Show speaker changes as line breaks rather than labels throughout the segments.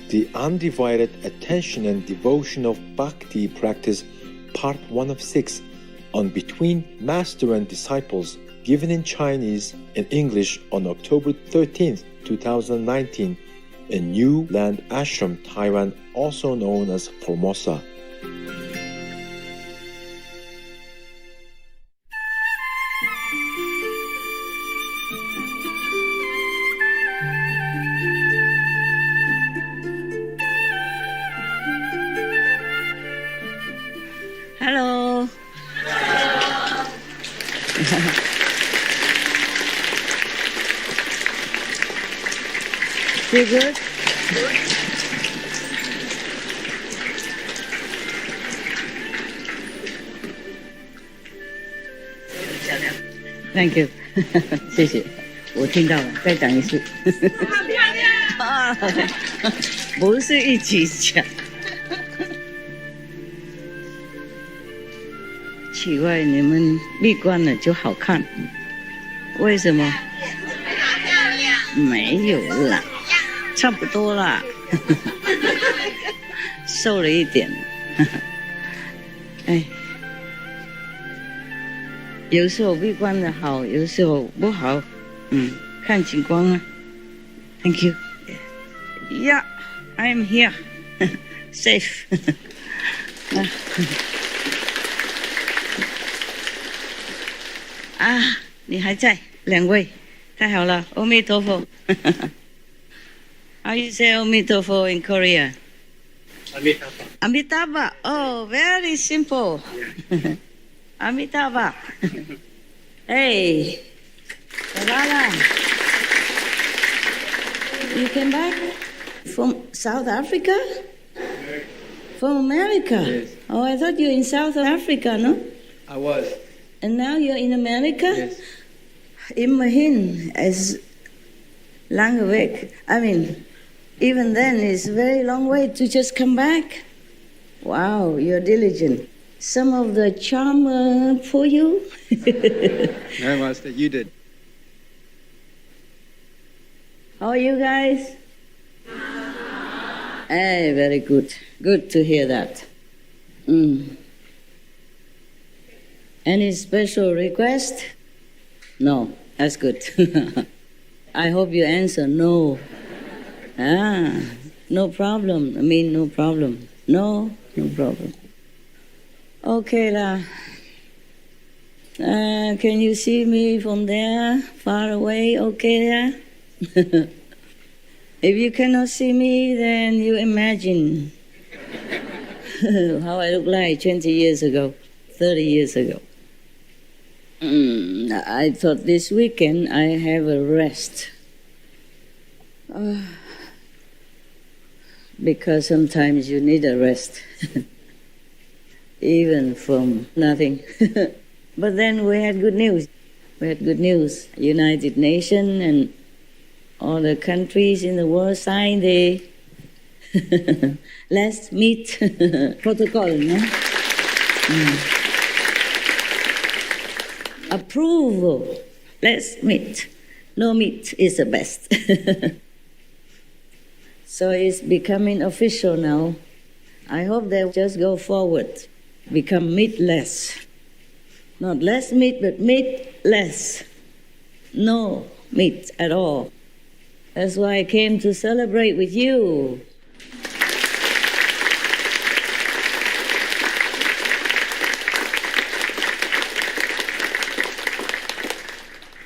The Undivided Attention and Devotion of Bhakti Practice, Part 1 of 6, on Between Master and Disciples, given in Chinese and English on October 13th, 2019, in New Land Ashram, Taiwan, also known as Formosa.
Hello. Feel good? Thank you. 谢谢，我听到了，再讲一次。好漂亮！不是一起讲。奇怪，你们闭关了就好看，为什么？没有啦，差不多啦，瘦了一点。哎，有时候闭关的好，有时候不好，看情况啊。Thank you. Yeah, I'm here. Safe. 啊，你还在，两位，太好了，阿弥陀佛。How you say 阿弥陀佛 in Korea?
Amitabha.
Amitabha. Oh, very simple. Amitabha. Hey, Lala. You came back from South Africa? From America?
Yes.
Oh, I thought you were in South Africa, no?
I was.
And now you're in America?
Yes.
Imagine as lang weg. I mean, even then it's a very long way to just come back. Wow, you're diligent. Some of the charm for you?
No, Master, you did.
How are you guys? Hey, very good. Good to hear that. Any special request? No, that's good. I hope you answer no. No problem. I mean, no problem. No problem. Okay lah. Can you see me from there, far away? Okay there? If you cannot see me, then you imagine how I look like 20 years ago, 30 years ago. I thought this weekend I have a rest. Because sometimes you need a rest. Even from nothing. But then we had good news. United Nations and all the countries in the world signed the Let's Meet protocol, no? Approval. Let's meet. No meet is the best. So it's becoming official now. I hope they'll just go forward, become meet less. Not less meat, but meat less. No meat at all. That's why I came to celebrate with you.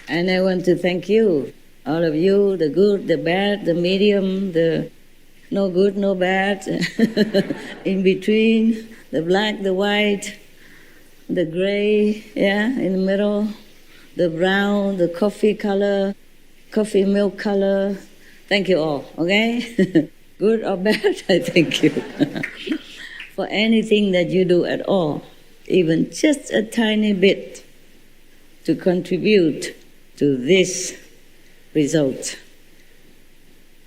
And I want to thank you, all of you, the good, the bad, the medium, the no good, no bad, in between, the black, the white, the gray, in the middle, the brown, the coffee color, coffee milk color. Thank you all, okay? Good or bad, I thank you. For anything that you do at all, even just a tiny bit, to contribute to this result.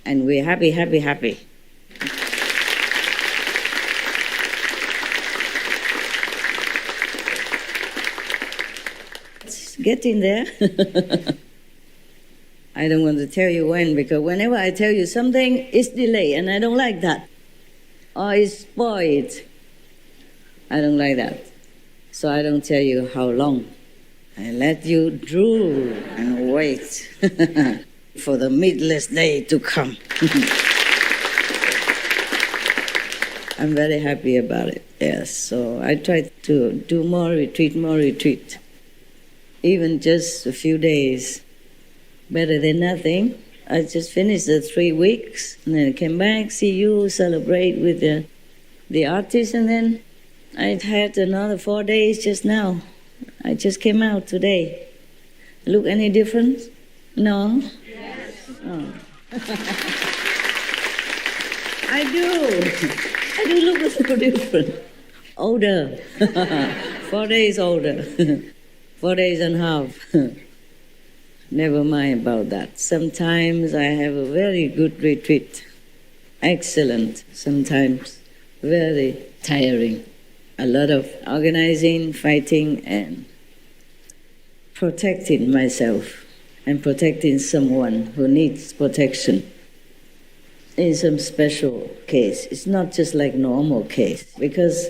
And we're happy. It's getting there. I don't want to tell you when, because whenever I tell you something, it's delayed, and I don't like that. Or it's spoiled. I don't like that. So I don't tell you how long. I let you drool and wait for the meatless day to come. I'm very happy about it, yes. So I try to do more retreat. Even just a few days, better than nothing. I just finished the 3 weeks, and then I came back, see you, celebrate with the artists, and then I had another 4 days just now. I just came out today. Look any different? No? Yes. Oh. I do look a little different. Older. 4 days older. 4 days and a half. Never mind about that. Sometimes I have a very good retreat. Excellent. Sometimes very tiring. A lot of organizing, fighting, and protecting myself and protecting someone who needs protection. In some special case, it's not just like normal case, because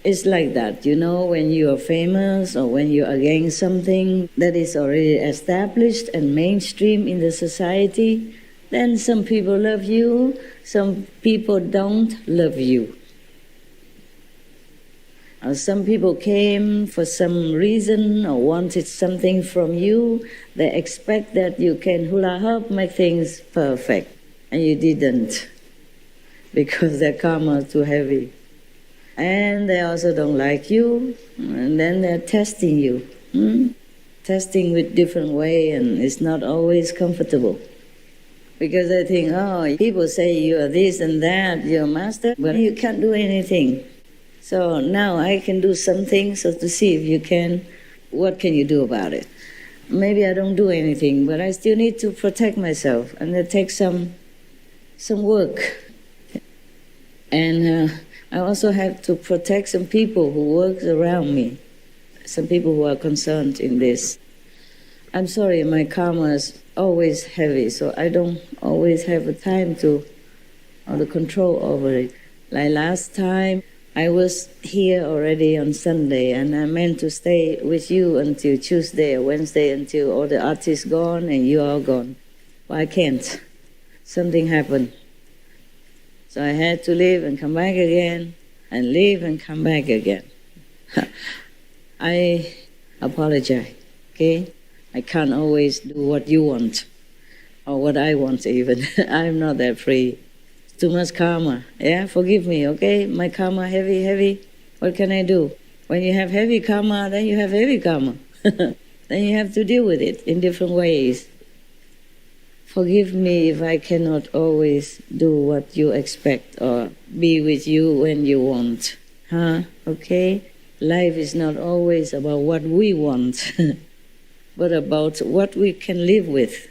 it's like that, when you are famous or when you are against something that is already established and mainstream in the society, then some people love you, some people don't love you. Some people came for some reason or wanted something from you. They expect that you can hula hoop, make things perfect. And you didn't, because their karma is too heavy. And they also don't like you, and then they're testing you. Testing with different way, and it's not always comfortable. Because they think, people say you are this and that, you're a master, but you can't do anything. So now I can do something, so to see if you can, what can you do about it? Maybe I don't do anything, but I still need to protect myself, and it takes some work. And I also have to protect some people who work around me, some people who are concerned in this. I'm sorry, my karma is always heavy, so I don't always have the time or the control over it. Like last time, I was here already on Sunday, and I meant to stay with you until Tuesday or Wednesday until all the artists gone and you are gone. Well, I can't. Something happened. So I had to leave and come back again, and leave and come back again. I apologize, okay? I can't always do what you want, or what I want even. I'm not that free. It's too much karma. Yeah, forgive me, okay? My karma heavy. What can I do? When you have heavy karma, then you have heavy karma. Then you have to deal with it in different ways. Forgive me if I cannot always do what you expect or be with you when you want. Okay? Life is not always about what we want, but about what we can live with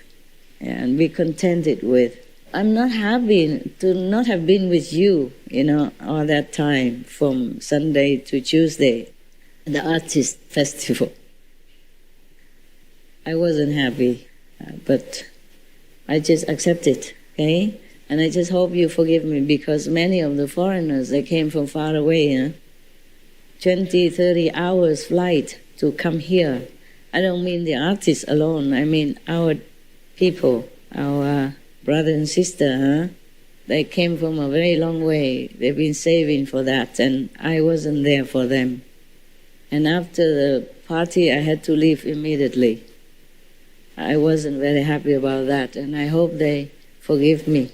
and be contented with. I'm not happy to not have been with you, all that time from Sunday to Tuesday, the artist festival. I wasn't happy, but I just accept it, okay? And I just hope you forgive me, because many of the foreigners, they came from far away, 20, 30 hours flight to come here. I don't mean the artists alone, I mean our people, our brother and sister, They came from a very long way. They've been saving for that, and I wasn't there for them. And after the party, I had to leave immediately. I wasn't very happy about that, and I hope they forgive me.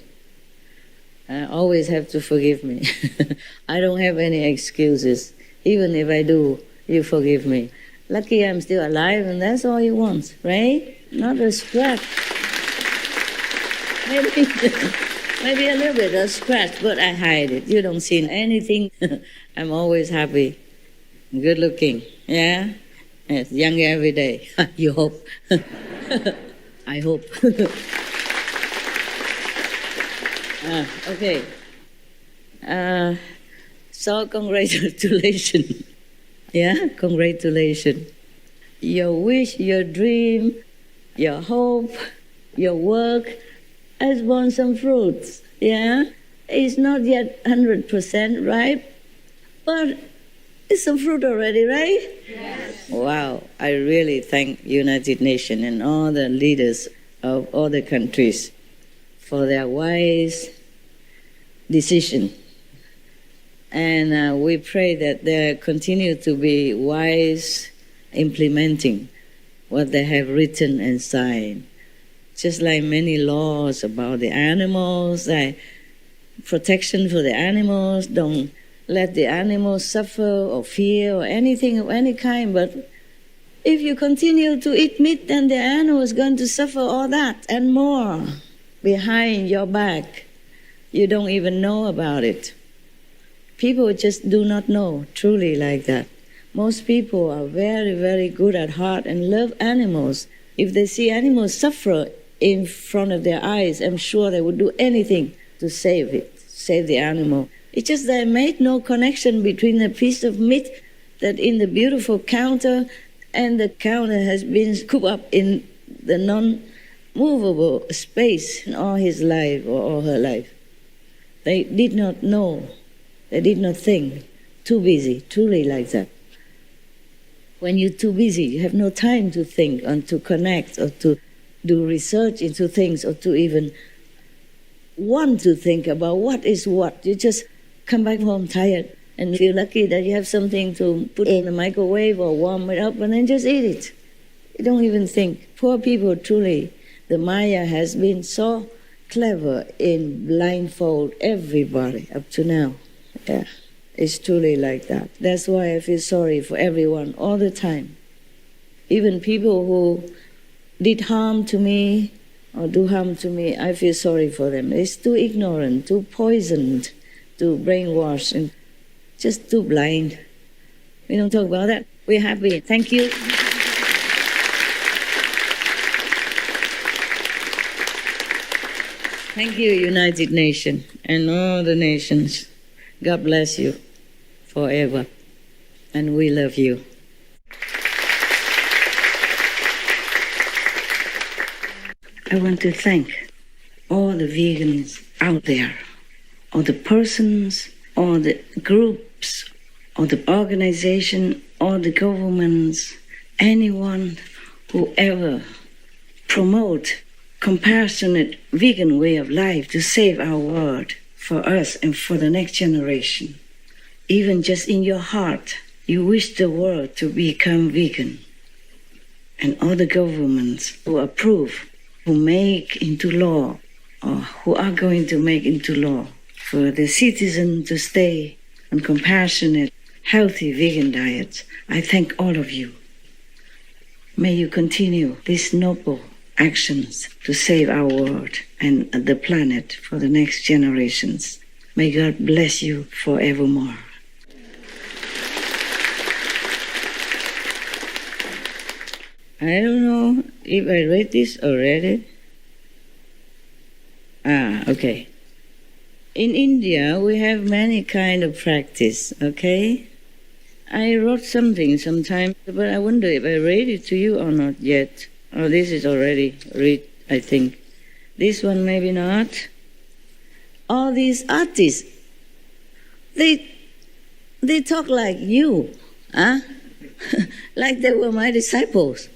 I always have to forgive me. I don't have any excuses. Even if I do, you forgive me. Lucky I'm still alive, and that's all you want, right? Not a scratch. Maybe a little bit of scratch, but I hide it. You don't see anything. I'm always happy. Good looking, yeah? Yes, younger every day. You hope. I hope. Okay. So congratulations. Yeah, congratulations. Your wish, your dream, your hope, Your work has borne some fruits, yeah? It's not yet 100% ripe, but it's some fruit already, right? Yes. Wow, I really thank United Nations and all the leaders of all the countries for their wise decision. And we pray that they continue to be wise implementing what they have written and signed. Just like many laws about the animals, like protection for the animals, don't let the animals suffer or fear or anything of any kind. But if you continue to eat meat, then the animal is going to suffer all that and more behind your back. You don't even know about it. People just do not know truly like that. Most people are very, very good at heart and love animals. If they see animals suffer in front of their eyes, I'm sure they would do anything to save it, save the animal. It's just they made no connection between the piece of meat that in the beautiful counter and the counter has been cooped up in the non-movable space in all his life or all her life. They did not know. They did not think. Too busy, truly like that. When you're too busy, you have no time to think and to connect or to do research into things or to even want to think about what is what. You just come back home tired and feel lucky that you have something to put in the microwave or warm it up and then just eat it. You don't even think. Poor people, truly, the Maya has been so clever in blindfold everybody up to now. Yeah, it's truly like that. That's why I feel sorry for everyone all the time. Even people who did harm to me or do harm to me, I feel sorry for them. It's too ignorant, too poisoned, too brainwashed, and just too blind. We don't talk about that. We're happy. Thank you. Thank you, United Nations and all the nations. God bless you forever. And we love you. I want to thank all the vegans out there, all the persons, all the groups, all the organization, all the governments, anyone who ever promote compassionate vegan way of life to save our world for us and for the next generation. Even just in your heart, you wish the world to become vegan. And all the governments who approve, who make into law, or who are going to make into law for the citizen to stay on compassionate, healthy vegan diets, I thank all of you. May you continue these noble actions to save our world and the planet for the next generations. May God bless you forevermore. I don't know if I read this already. Okay. In India, we have many kind of practice, okay? I wrote something sometime, but I wonder if I read it to you or not yet. Oh, this is already read, I think. This one maybe not. All these artists, they talk like you, huh? Like they were my disciples.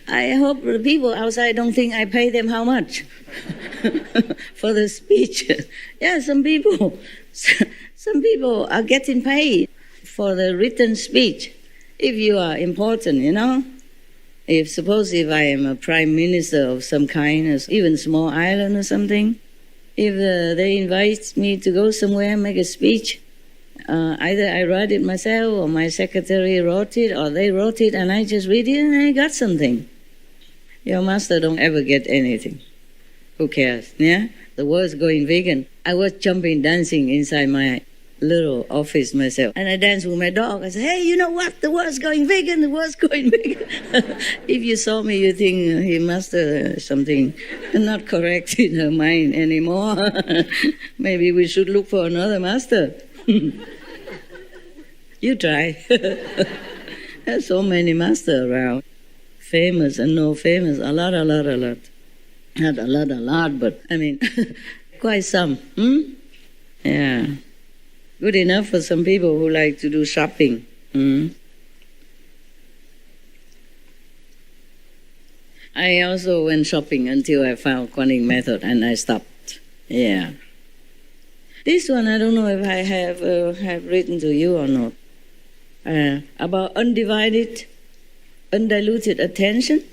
I hope the people outside don't think I pay them how much for the speech. Yeah, some people are getting paid for the written speech. If you are important, you know. Suppose if I am a prime minister of some kind, or even small island or something, if they invite me to go somewhere and make a speech, either I write it myself or my secretary wrote it or they wrote it and I just read it and I got something. Your master don't ever get anything. Who cares? Yeah? The world's going vegan. I was jumping, dancing inside my little office myself. And I danced with my dog. I said, hey, you know what? The world's going vegan. The world's going vegan. If you saw me, you think he must something not correct in her mind anymore. Maybe we should look for another master. You try. There's so many masters around. Famous and no famous. A lot. Not a lot, but I mean, quite some. Yeah. Good enough for some people who like to do shopping. I also went shopping until I found Kuan Yin method and I stopped. Yeah. This one, I don't know if I have written to you or not. About undivided, undiluted attention?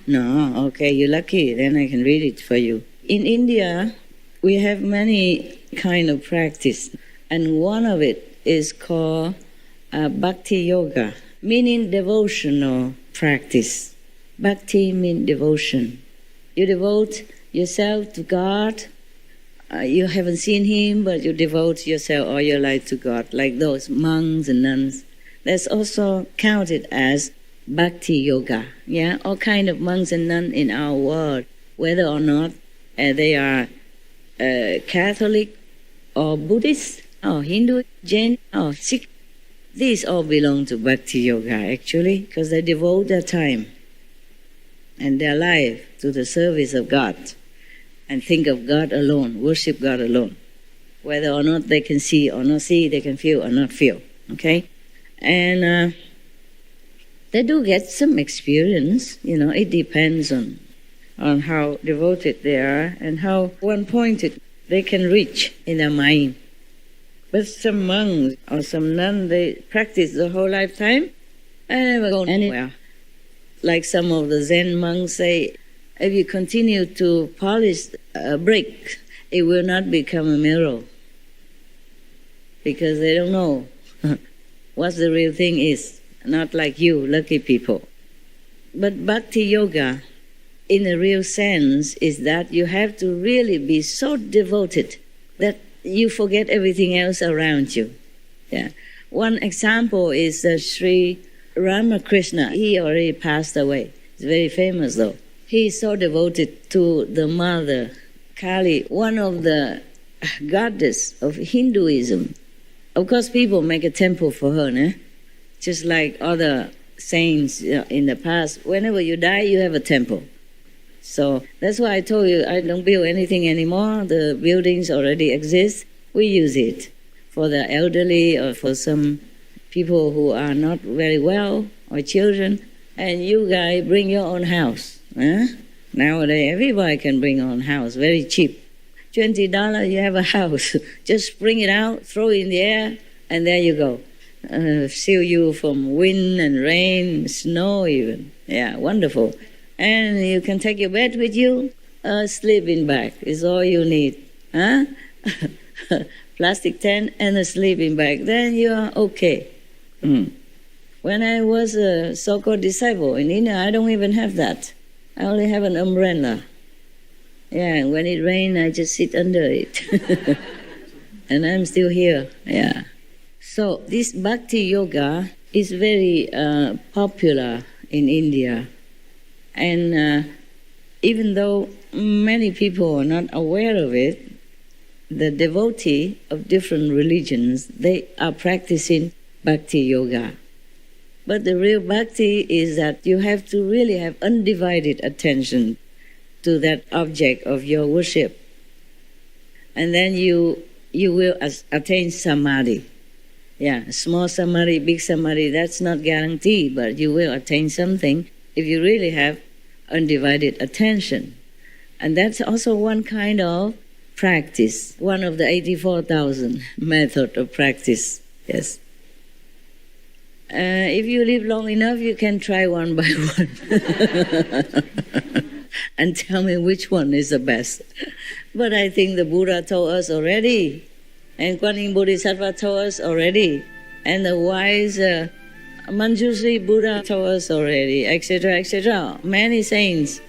No, okay, you're lucky. Then I can read it for you. In India, we have many kind of practice, and one of it is called Bhakti Yoga, meaning devotional practice. Bhakti means devotion. You devote yourself to God. You haven't seen Him, but you devote yourself all your life to God, like those monks and nuns. That's also counted as Bhakti Yoga. Yeah, all kind of monks and nuns in our world, whether or not they are Catholic or Buddhist or Hindu, Jain or Sikh, these all belong to Bhakti Yoga actually, because they devote their time and their life to the service of God and think of God alone, worship God alone. Whether or not they can see or not see, they can feel or not feel. Okay? And they do get some experience, it depends on how devoted they are and how one-pointed they can reach in their mind. But some monks or some nuns, they practice the whole lifetime and never go anywhere. Like some of the Zen monks say, if you continue to polish a brick, it will not become a mirror. Because they don't know what the real thing is. Not like you, lucky people. But Bhakti Yoga, in a real sense, is that you have to really be so devoted that you forget everything else around you. Yeah. One example is Sri Ramakrishna. He already passed away. He's very famous though. He is so devoted to the mother, Kali, one of the goddess of Hinduism. Of course, people make a temple for her, just like other saints in the past. Whenever you die, you have a temple. So that's why I told you I don't build anything anymore. The buildings already exist. We use it for the elderly or for some people who are not very well or children. And you guys bring your own house. Nowadays, everybody can bring their own house, very cheap. $20, you have a house. Just bring it out, throw it in the air, and there you go. Shield you from wind and rain, snow even. Yeah, wonderful. And you can take your bed with you. A sleeping bag is all you need. Plastic tent and a sleeping bag. Then you are okay. When I was a so-called disciple in India, I don't even have that. I only have an umbrella. Yeah, and when it rains, I just sit under it. And I'm still here. Yeah. So this Bhakti Yoga is very popular in India. And even though many people are not aware of it, the devotee of different religions, they are practicing Bhakti Yoga. But the real Bhakti is that you have to really have undivided attention to that object of your worship. And then you will attain Samadhi. Yeah, small Samadhi, big Samadhi, that's not guaranteed, but you will attain something if you really have undivided attention. And that's also one kind of practice, one of the 84,000 method of practice. Yes. If you live long enough, you can try one by one and tell me which one is the best. But I think the Buddha told us already, and Kuan Yin Bodhisattva told us already, and the wise Manjushri Buddha told us already, etc., etc. Many saints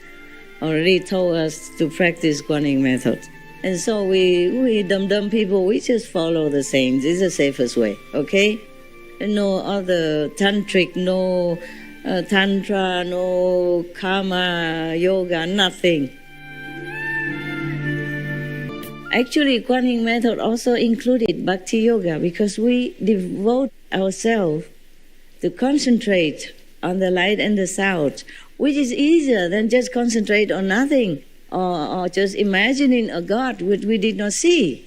already told us to practice Kuan Yin method. And so we dumb people, we just follow the saints. It's the safest way, okay? No other tantric, no tantra, no karma, yoga, nothing. Actually, Kuan Yin method also included Bhakti Yoga because we devote ourselves to concentrate on the light and the sound which is easier than just concentrate on nothing, or just imagining a God which we did not see,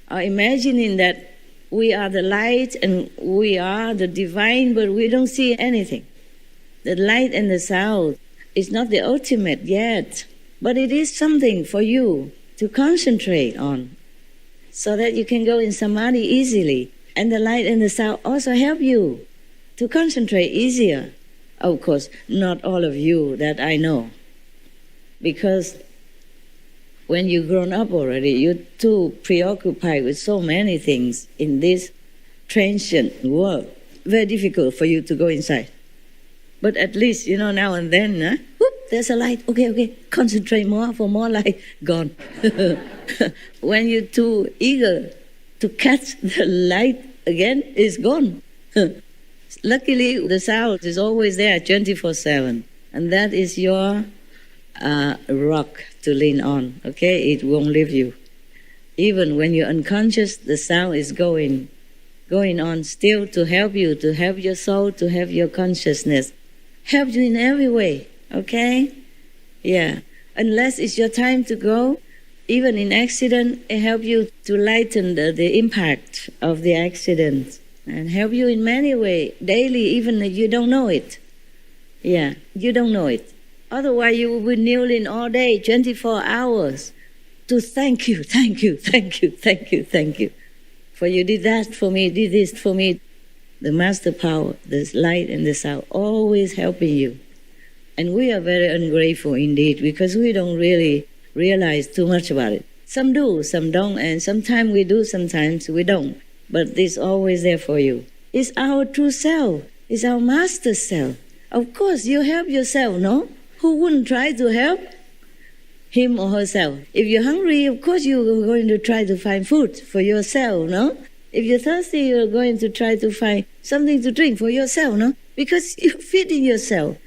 or imagining that we are the light and we are the divine, but we don't see anything. The light and the sound is not the ultimate yet, but it is something for you to concentrate on so that you can go in samadhi easily. And the light and the sound also help you to concentrate easier. Of course, not all of you that I know, because when you've grown up already, you're too preoccupied with so many things in this transient world. Very difficult for you to go inside. But at least, now and then, whoop, there's a light. Okay, concentrate more for more light. Gone. When you're too eager to catch the light again, it's gone. Luckily, the sound is always there 24/7. And that is your rock to lean on, okay? It won't leave you. Even when you're unconscious, the sound is going on still to help you, to help your soul, to help your consciousness. Help you in every way, okay? Yeah. Unless it's your time to go, even in accident, it helps you to lighten the impact of the accident and help you in many ways, daily, even if you don't know it. Yeah, you don't know it. Otherwise, you will be kneeling all day, 24 hours, to thank you. For you did that for me, did this for me. The master power, the light and the sound, always helping you. And we are very ungrateful indeed, because we don't really realize too much about it. Some do, some don't, and sometimes we do, sometimes we don't. But it's always there for you. It's our true self. It's our master self. Of course, you help yourself, no? Who wouldn't try to help him or herself? If you're hungry, of course you're going to try to find food for yourself, no? If you're thirsty, you're going to try to find something to drink for yourself, no? Because you're feeding yourself.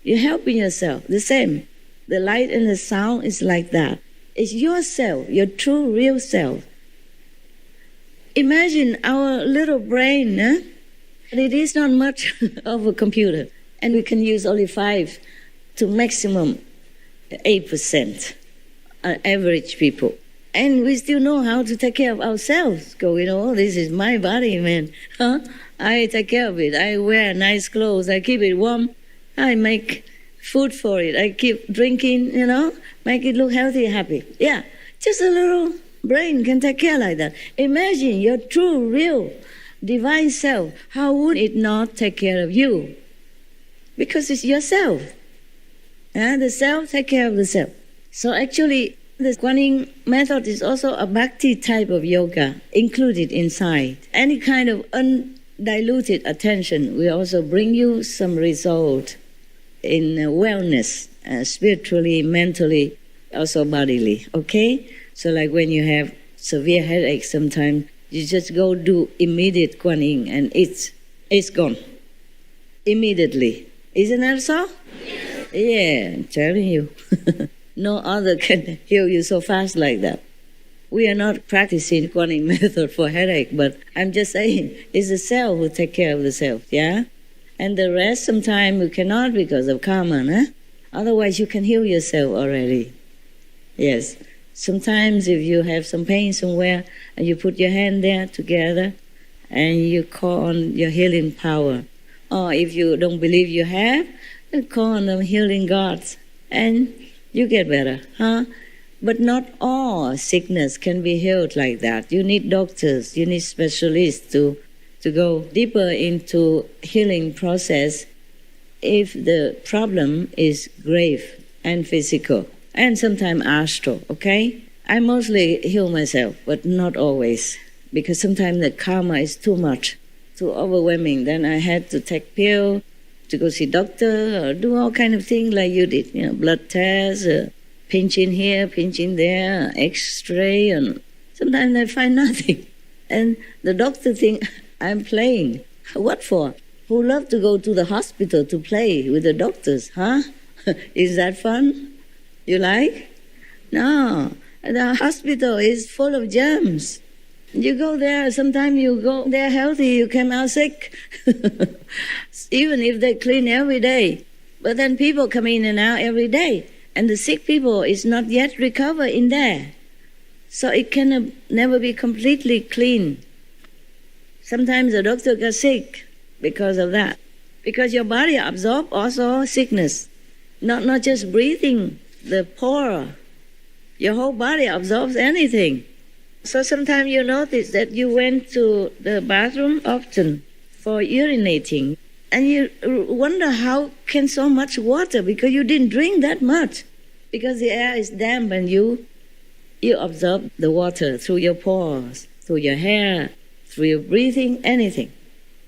You're helping yourself. The same. The light and the sound is like that. It's yourself, your true, real self. Imagine our little brain, and it is not much of a computer, and we can use only 5 to maximum 8% average people. And we still know how to take care of ourselves. Go, this is my body, man. I take care of it. I wear nice clothes. I keep it warm. I make food for it. I keep drinking, make it look healthy, happy. Yeah, just a little brain can take care like that. Imagine your true, real, divine self. How would it not take care of you? Because it's yourself. The self take care of the self. So actually, the Kuan method is also a Bhakti type of yoga included inside. Any kind of undiluted attention will also bring you some result in wellness, spiritually, mentally, also bodily, okay? So like when you have severe headache sometimes, you just go do immediate Kuan Yin and it's gone. Immediately. Isn't that so? Yes. Yeah, I'm telling you. No other can heal you so fast like that. We are not practicing Kuan Yin method for headache, but I'm just saying it's the self who take care of the self, yeah? And the rest sometimes you cannot because of karma, Otherwise you can heal yourself already. Yes. Sometimes if you have some pain somewhere and you put your hand there together and you call on your healing power. Or if you don't believe you have, then call on the healing gods and you get better, But not all sickness can be healed like that. You need doctors, you need specialists to go deeper into healing process if the problem is grave and physical and sometimes astral, okay? I mostly heal myself, but not always, because sometimes the karma is too much, too overwhelming. Then I had to take pill to go see doctor or do all kind of things like you did, blood tests, pinching here, pinching there, x-ray, and sometimes I find nothing. And the doctor think I'm playing. What for? Who love to go to the hospital to play with the doctors, Is that fun? You like? No. The hospital is full of germs. You go there, sometimes you go there healthy, you come out sick. Even if they clean every day. But then people come in and out every day, and the sick people is not yet recovered in there. So it can never be completely clean. Sometimes the doctor gets sick because of that. Because your body absorbs also sickness. Not just breathing, the pore. Your whole body absorbs anything. So sometimes you notice that you went to the bathroom often for urinating. And you wonder how can so much water, because you didn't drink that much. Because the air is damp and you absorb the water through your pores, through your hair, through your breathing, anything.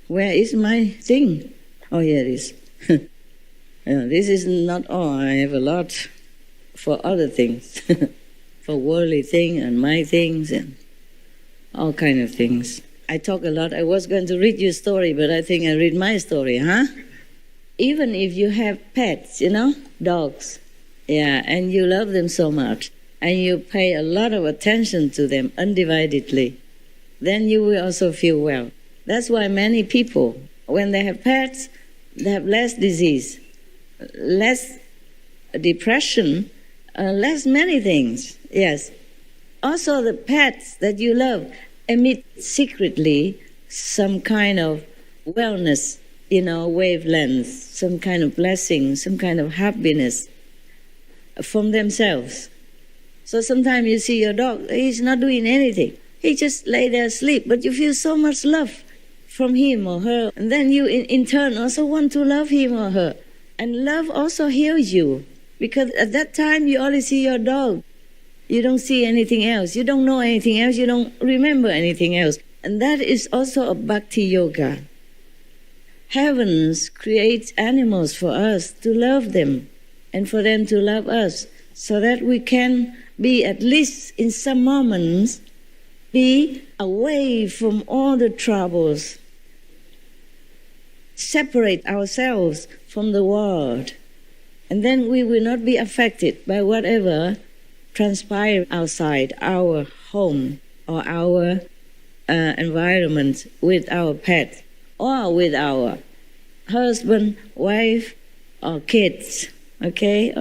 Where is my thing? Oh, here it is. This is not all. I have a lot for other things. For worldly things and my things and all kind of things. I talk a lot. I was going to read you a story, but I think I read my story, huh? Even if you have pets, dogs, and you love them so much, and you pay a lot of attention to them undividedly, then you will also feel well. That's why many people, when they have pets, they have less disease, less depression, less many things, yes. Also the pets that you love emit secretly some kind of wellness, wavelengths, some kind of blessing, some kind of happiness from themselves. So sometimes you see your dog, he's not doing anything. He just lay there asleep, but you feel so much love from him or her. And then you in turn also want to love him or her. And love also heals you, because at that time you only see your dog. You don't see anything else. You don't know anything else. You don't remember anything else. And that is also a bhakti yoga. Heavens creates animals for us to love them and for them to love us, so that we can be, at least in some moments, be away from all the troubles, separate ourselves from the world, and then we will not be affected by whatever transpire outside our home or our environment, with our pet or with our husband, wife, or kids, or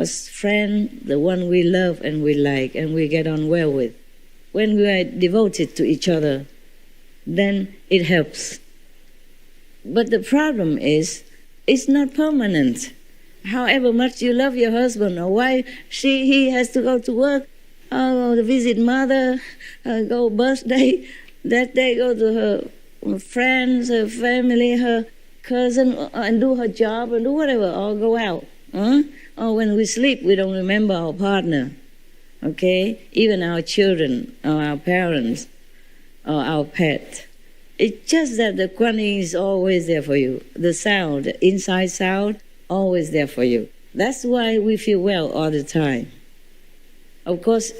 friend, the one we love and we like and we get on well with. When we are devoted to each other, then it helps. But the problem is, it's not permanent. However much you love your husband or wife, he has to go to work, to visit mother, go birthday, that day go to her friends, her family, her cousin, and do her job and do whatever, or go out. Or when we sleep, we don't remember our partner, even our children or our parents or our pet. It's just that the Kuan Yin is always there for you. The sound, the inside sound, always there for you. That's why we feel well all the time. Of course,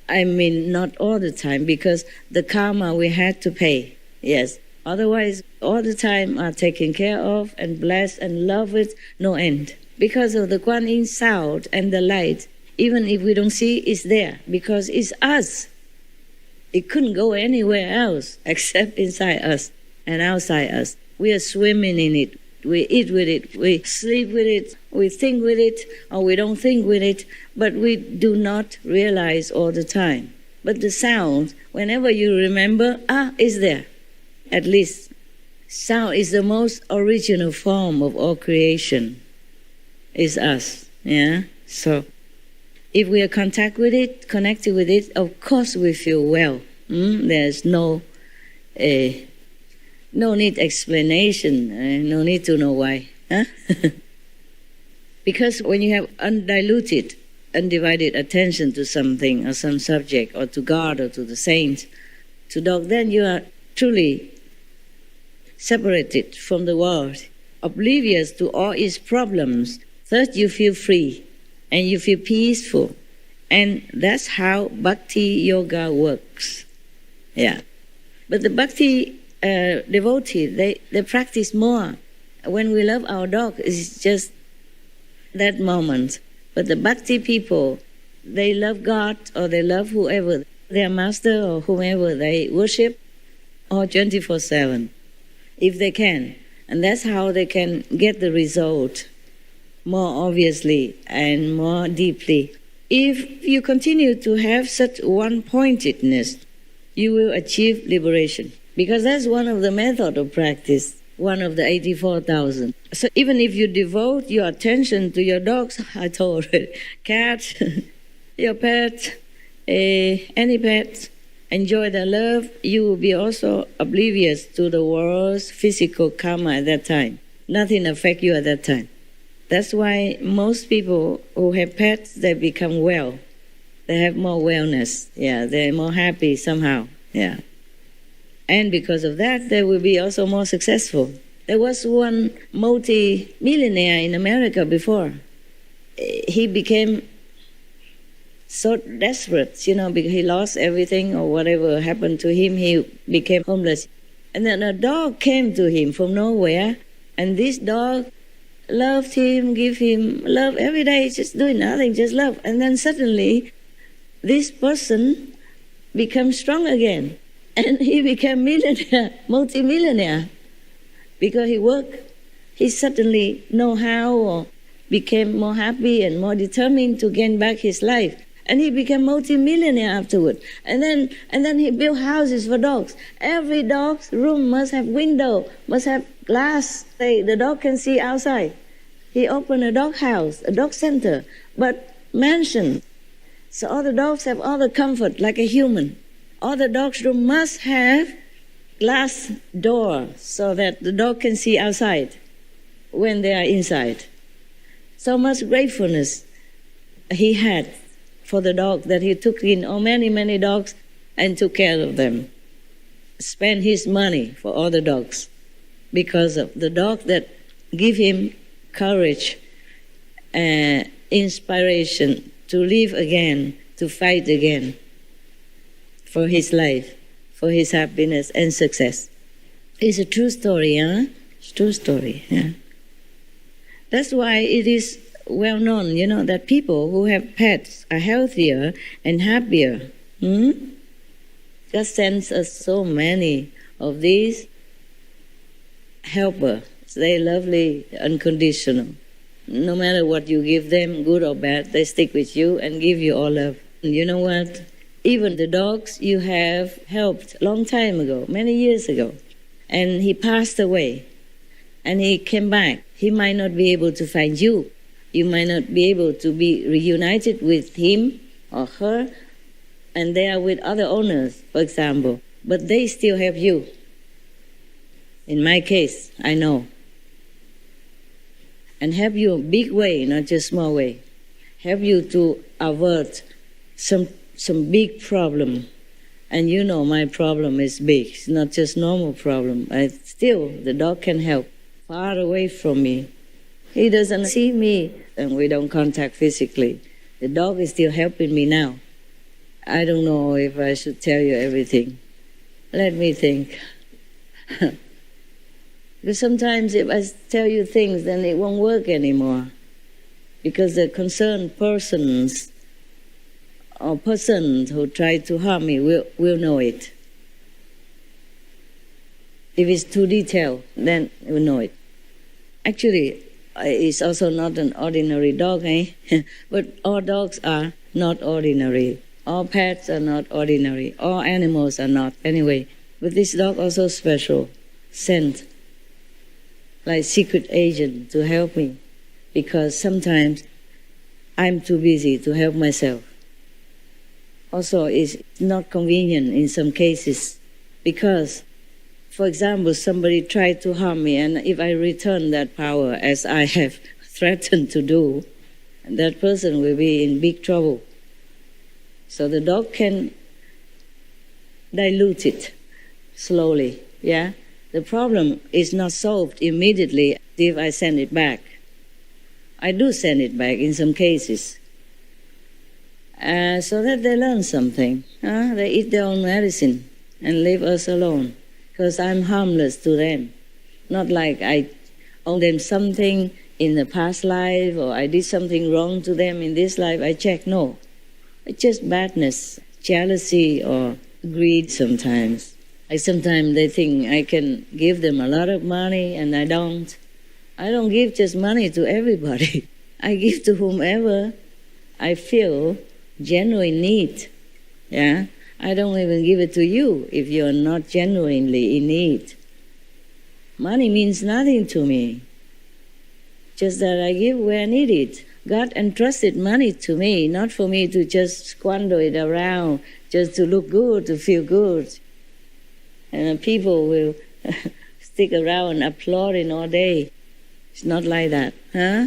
I mean not all the time, because the karma we had to pay, yes. Otherwise, all the time are taken care of and blessed and loved with no end. Because of the Kuan Yin sound and the light, even if we don't see, it's there, because it's us. It couldn't go anywhere else except inside us and outside us. We are swimming in it. We eat with it, we sleep with it, we think with it, or we don't think with it, but we do not realize all the time. But the sound, whenever you remember, it's there. At least, sound is the most original form of all creation. It's us, So, if we are connected with it, of course we feel well. There's no need explanation, no need to know why. Because when you have undiluted, undivided attention to something or some subject, or to God or to the saints, to dog, then you are truly separated from the world, oblivious to all its problems. Third, you feel free and you feel peaceful. And that's how Bhakti yoga works. But the Bhakti devotee, they practice more. When we love our dog, it's just that moment. But the Bhakti people, they love God or they love whoever, their master or whomever they worship, or 24/7, if they can. And that's how they can get the result more obviously and more deeply. If you continue to have such one-pointedness, you will achieve liberation. Because that's one of the methods of practice, one of the 84,000. So even if you devote your attention to your dogs, I told already, cat, your pet, any pet, enjoy their love, you will be also oblivious to the world's physical karma at that time. Nothing affects you at that time. That's why most people who have pets, they become well. They have more wellness. Yeah, they're more happy somehow. Yeah. And because of that, they will be also more successful. There was one multi-millionaire in America before. He became so desperate, because he lost everything or whatever happened to him, he became homeless. And then a dog came to him from nowhere, and this dog loved him, give him love every day, just doing nothing, just love. And then suddenly, this person became strong again. And he became millionaire, multi-millionaire. Because he worked, he suddenly know how or became more happy and more determined to gain back his life. And he became multi-millionaire afterward. And then he built houses for dogs. Every dog's room must have window, must have glass. The dog can see outside. He opened a dog house, a dog center, but mansion. So all the dogs have all the comfort like a human. All the dogs' room must have glass door so that the dog can see outside when they are inside. So much gratefulness he had for the dog that he took in many, many dogs and took care of them. Spent his money for all the dogs because of the dog that give him courage and inspiration to live again, to fight again for his life, for his happiness and success. It's a true story, huh? It's a true story, yeah. That's why it is well known, that people who have pets are healthier and happier. God sends us so many of these helpers. They're lovely, unconditional. No matter what you give them, good or bad, they stick with you and give you all love. And you know what? Even the dogs you have helped a long time ago, many years ago, and he passed away, and he came back. He might not be able to find you. You might not be able to be reunited with him or her, and they are with other owners, for example, but they still have you. In my case, I know. And help you a big way, not just small way. Help you to avert some big problem. And my problem is big. It's not just normal problem. Still, the dog can help. Far away from me. He doesn't see me, and we don't contact physically. The dog is still helping me now. I don't know if I should tell you everything. Let me think. Because sometimes if I tell you things, then it won't work anymore. Because the concerned persons or persons who try to harm me will know it. If it's too detailed, then we'll know it. Actually, it's also not an ordinary dog, but all dogs are not ordinary. All pets are not ordinary. All animals are not. Anyway, but this dog also special, sent like secret agent to help me, because sometimes I'm too busy to help myself. Also, it's not convenient in some cases because, for example, somebody tried to harm me, and if I return that power as I have threatened to do, that person will be in big trouble. So the dog can dilute it slowly, yeah? The problem is not solved immediately if I send it back. I do send it back in some cases. So that they learn something. They eat their own medicine and leave us alone. Because I'm harmless to them. Not like I owe them something in the past life or I did something wrong to them in this life. I check, no. It's just badness, jealousy or greed sometimes. Sometimes they think I can give them a lot of money and I don't. I don't give just money to everybody. I give to whomever I feel genuine need. Yeah, I don't even give it to you if you're not genuinely in need. Money means nothing to me. Just that I give where I need it. God entrusted money to me, not for me to just squander it around, just to look good, to feel good. And people will stick around applauding all day. It's not like that, huh?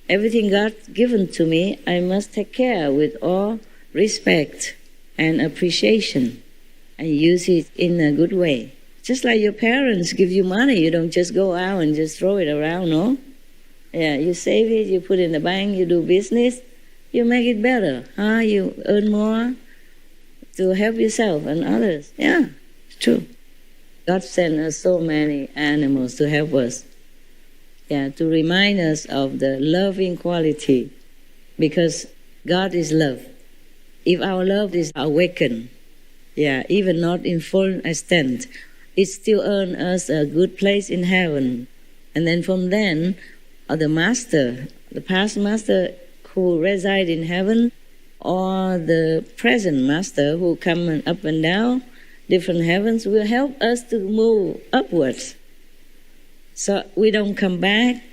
Everything God's given to me, I must take care with all respect and appreciation and use it in a good way. Just like your parents give you money, you don't just go out and just throw it around, no? Yeah, you save it, you put it in the bank, you do business, you make it better, huh? You earn more to help yourself and others. Yeah, it's true. God sent us so many animals to help us. Yeah, to remind us of the loving quality, because God is love. If our love is awakened, yeah, even not in full extent, it still earns us a good place in heaven. And then from then, the master, the past master who reside in heaven, or the present master who come up and down, different heavens, will help us to move upwards. So we don't come back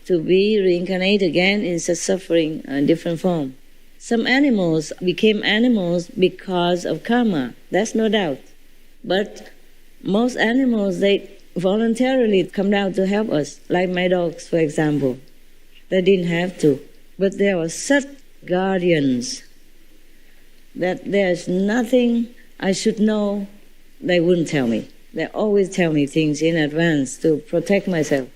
to be reincarnated again in such suffering in different form. Some animals became animals because of karma, that's no doubt. But most animals, they voluntarily come down to help us, like my dogs, for example. They didn't have to. But they were such guardians that there's nothing I should know they wouldn't tell me. They always tell me things in advance to protect myself.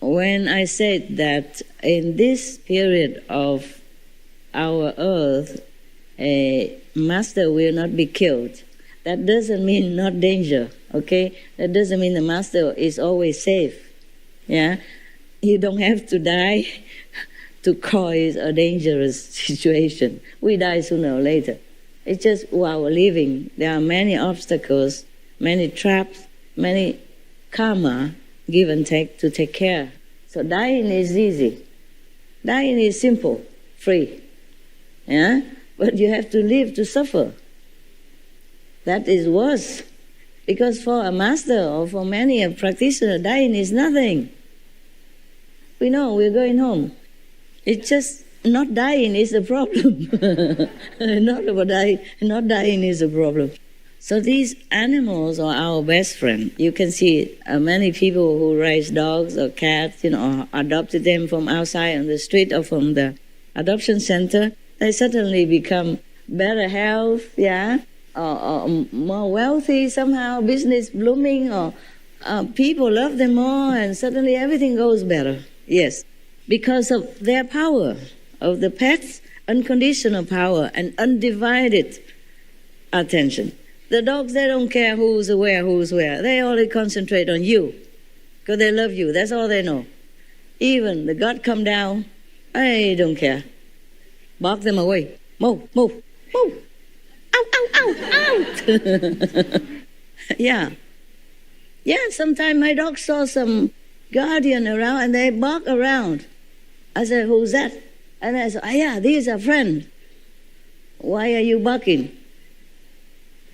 When I said that in this period of our earth, a master will not be killed, that doesn't mean not danger, okay? That doesn't mean the master is always safe, yeah? You don't have to die to cause a dangerous situation. We die sooner or later. It's just while we're living, there are many obstacles, many traps, many karma, give and take, to take care. So dying is easy. Dying is simple, free. Yeah? But you have to live to suffer. That is worse. Because for a master or for many a practitioner, dying is nothing. We know we're going home. It's just not dying is the problem. Not dying is the problem. So these animals are our best friend. You can see many people who raise dogs or cats, or adopted them from outside on the street or from the adoption center. They suddenly become better health, yeah, or more wealthy somehow, business blooming, or people love them more, and suddenly everything goes better. Yes, because of their power, of the pets' unconditional power and undivided attention. The dogs, they don't care who's where. They only concentrate on you because they love you. That's all they know. Even the God come down, I don't care. Bark them away. Move. Out. Yeah. Yeah, sometimes my dog saw some guardian around and they bark around. I said, who's that? And I said, yeah, these are friends. Why are you barking?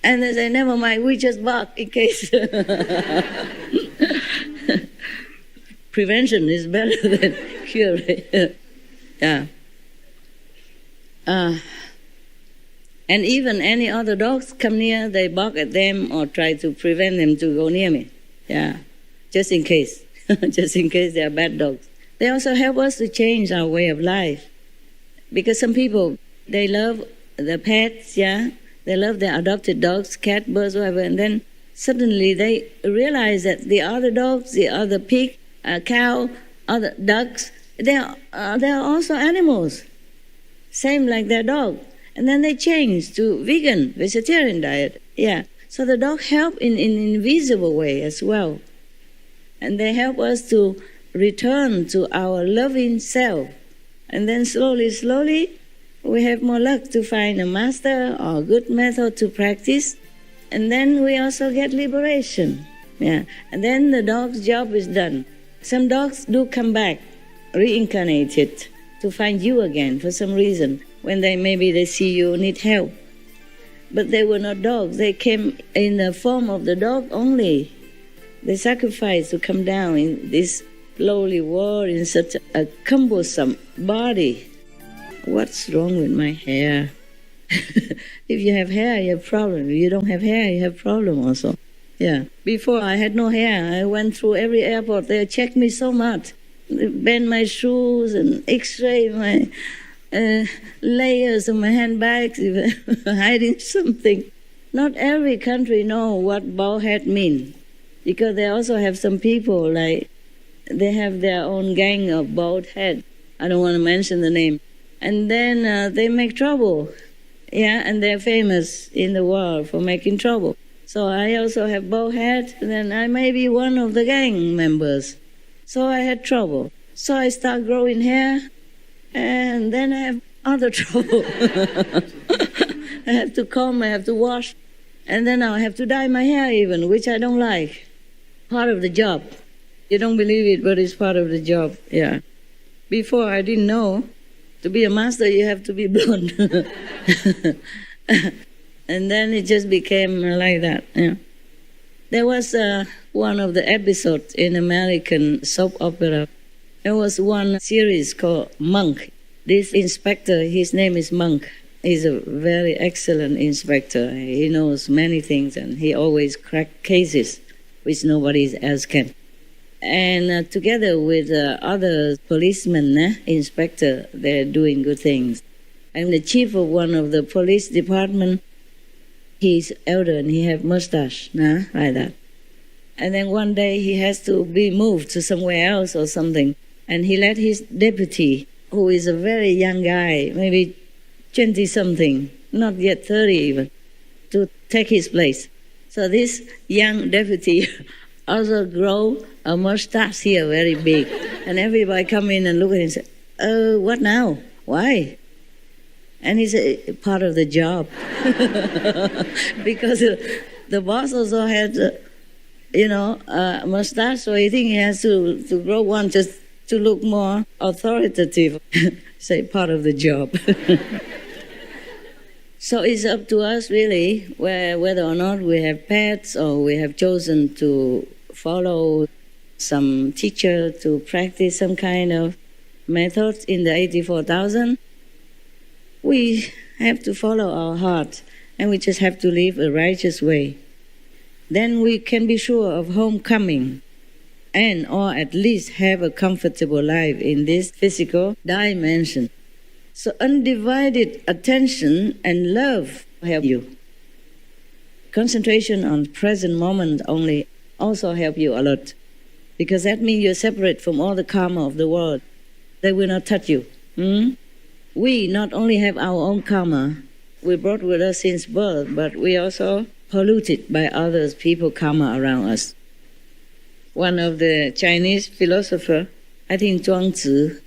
And they say, never mind, we just bark in case. Prevention is better than cure. Yeah. And even any other dogs come near, they bark at them or try to prevent them to go near me. Yeah, just in case. Just in case they are bad dogs. They also help us to change our way of life. Because some people, they love the pets, yeah? They love their adopted dogs, cat, birds, whatever, and then suddenly they realize that the other dogs, the other pig, cow, other ducks, they are also animals, same like their dog. And then they change to vegan, vegetarian diet. Yeah, so the dog help in an invisible way as well. And they help us to return to our loving self. And then slowly, we have more luck to find a master or a good method to practice. And then we also get liberation. Yeah. And then the dog's job is done. Some dogs do come back, reincarnated, to find you again for some reason, when maybe they see you need help. But they were not dogs. They came in the form of the dog only. They sacrificed to come down in this lowly world in such a cumbersome body. What's wrong with my hair? If you have hair, you have problem. If you don't have hair, you have problem also. Yeah. Before I had no hair. I went through every airport. They checked me so much. They bend my shoes and X-ray my layers of my handbags, hiding something. Not every country know what bald head means, because they also have some people like they have their own gang of bald head. I don't want to mention the name. And then they make trouble. Yeah, and they're famous in the world for making trouble. So I also have bald head, and then I may be one of the gang members. So I had trouble. So I start growing hair, and then I have other trouble. I have to comb, I have to wash, and then I have to dye my hair even, which I don't like. Part of the job. You don't believe it, but it's part of the job, yeah. Before I didn't know. To be a master, you have to be blonde. And then it just became like that. Yeah. There was one of the episodes in American soap opera. There was one series called Monk. This inspector, his name is Monk. He's a very excellent inspector. He knows many things, and he always cracks cases which nobody else can. And together with other policemen, inspector, they're doing good things. And the chief of one of the police department, he's elder and he have mustache, like that. And then one day he has to be moved to somewhere else or something. And he let his deputy, who is a very young guy, maybe 20-something, not yet 30 even, to take his place. So this young deputy also grow a mustache here very big. And everybody come in and look at him and say, what now? Why? And he said, part of the job. Because the boss also had, a mustache, so he think he has to grow one just to look more authoritative. Say, part of the job. So it's up to us really, whether or not we have pets or we have chosen to follow some teacher to practice some kind of method in the 84,000. We have to follow our heart, and we just have to live a righteous way. Then we can be sure of homecoming, and or at least have a comfortable life in this physical dimension. So undivided attention and love help you. Concentration on present moment only also help you a lot, because that means you're separate from all the karma of the world. They will not touch you. We not only have our own karma, we brought with us since birth, but we also polluted by others, people karma around us. One of the Chinese philosophers, I think Zhuangzi,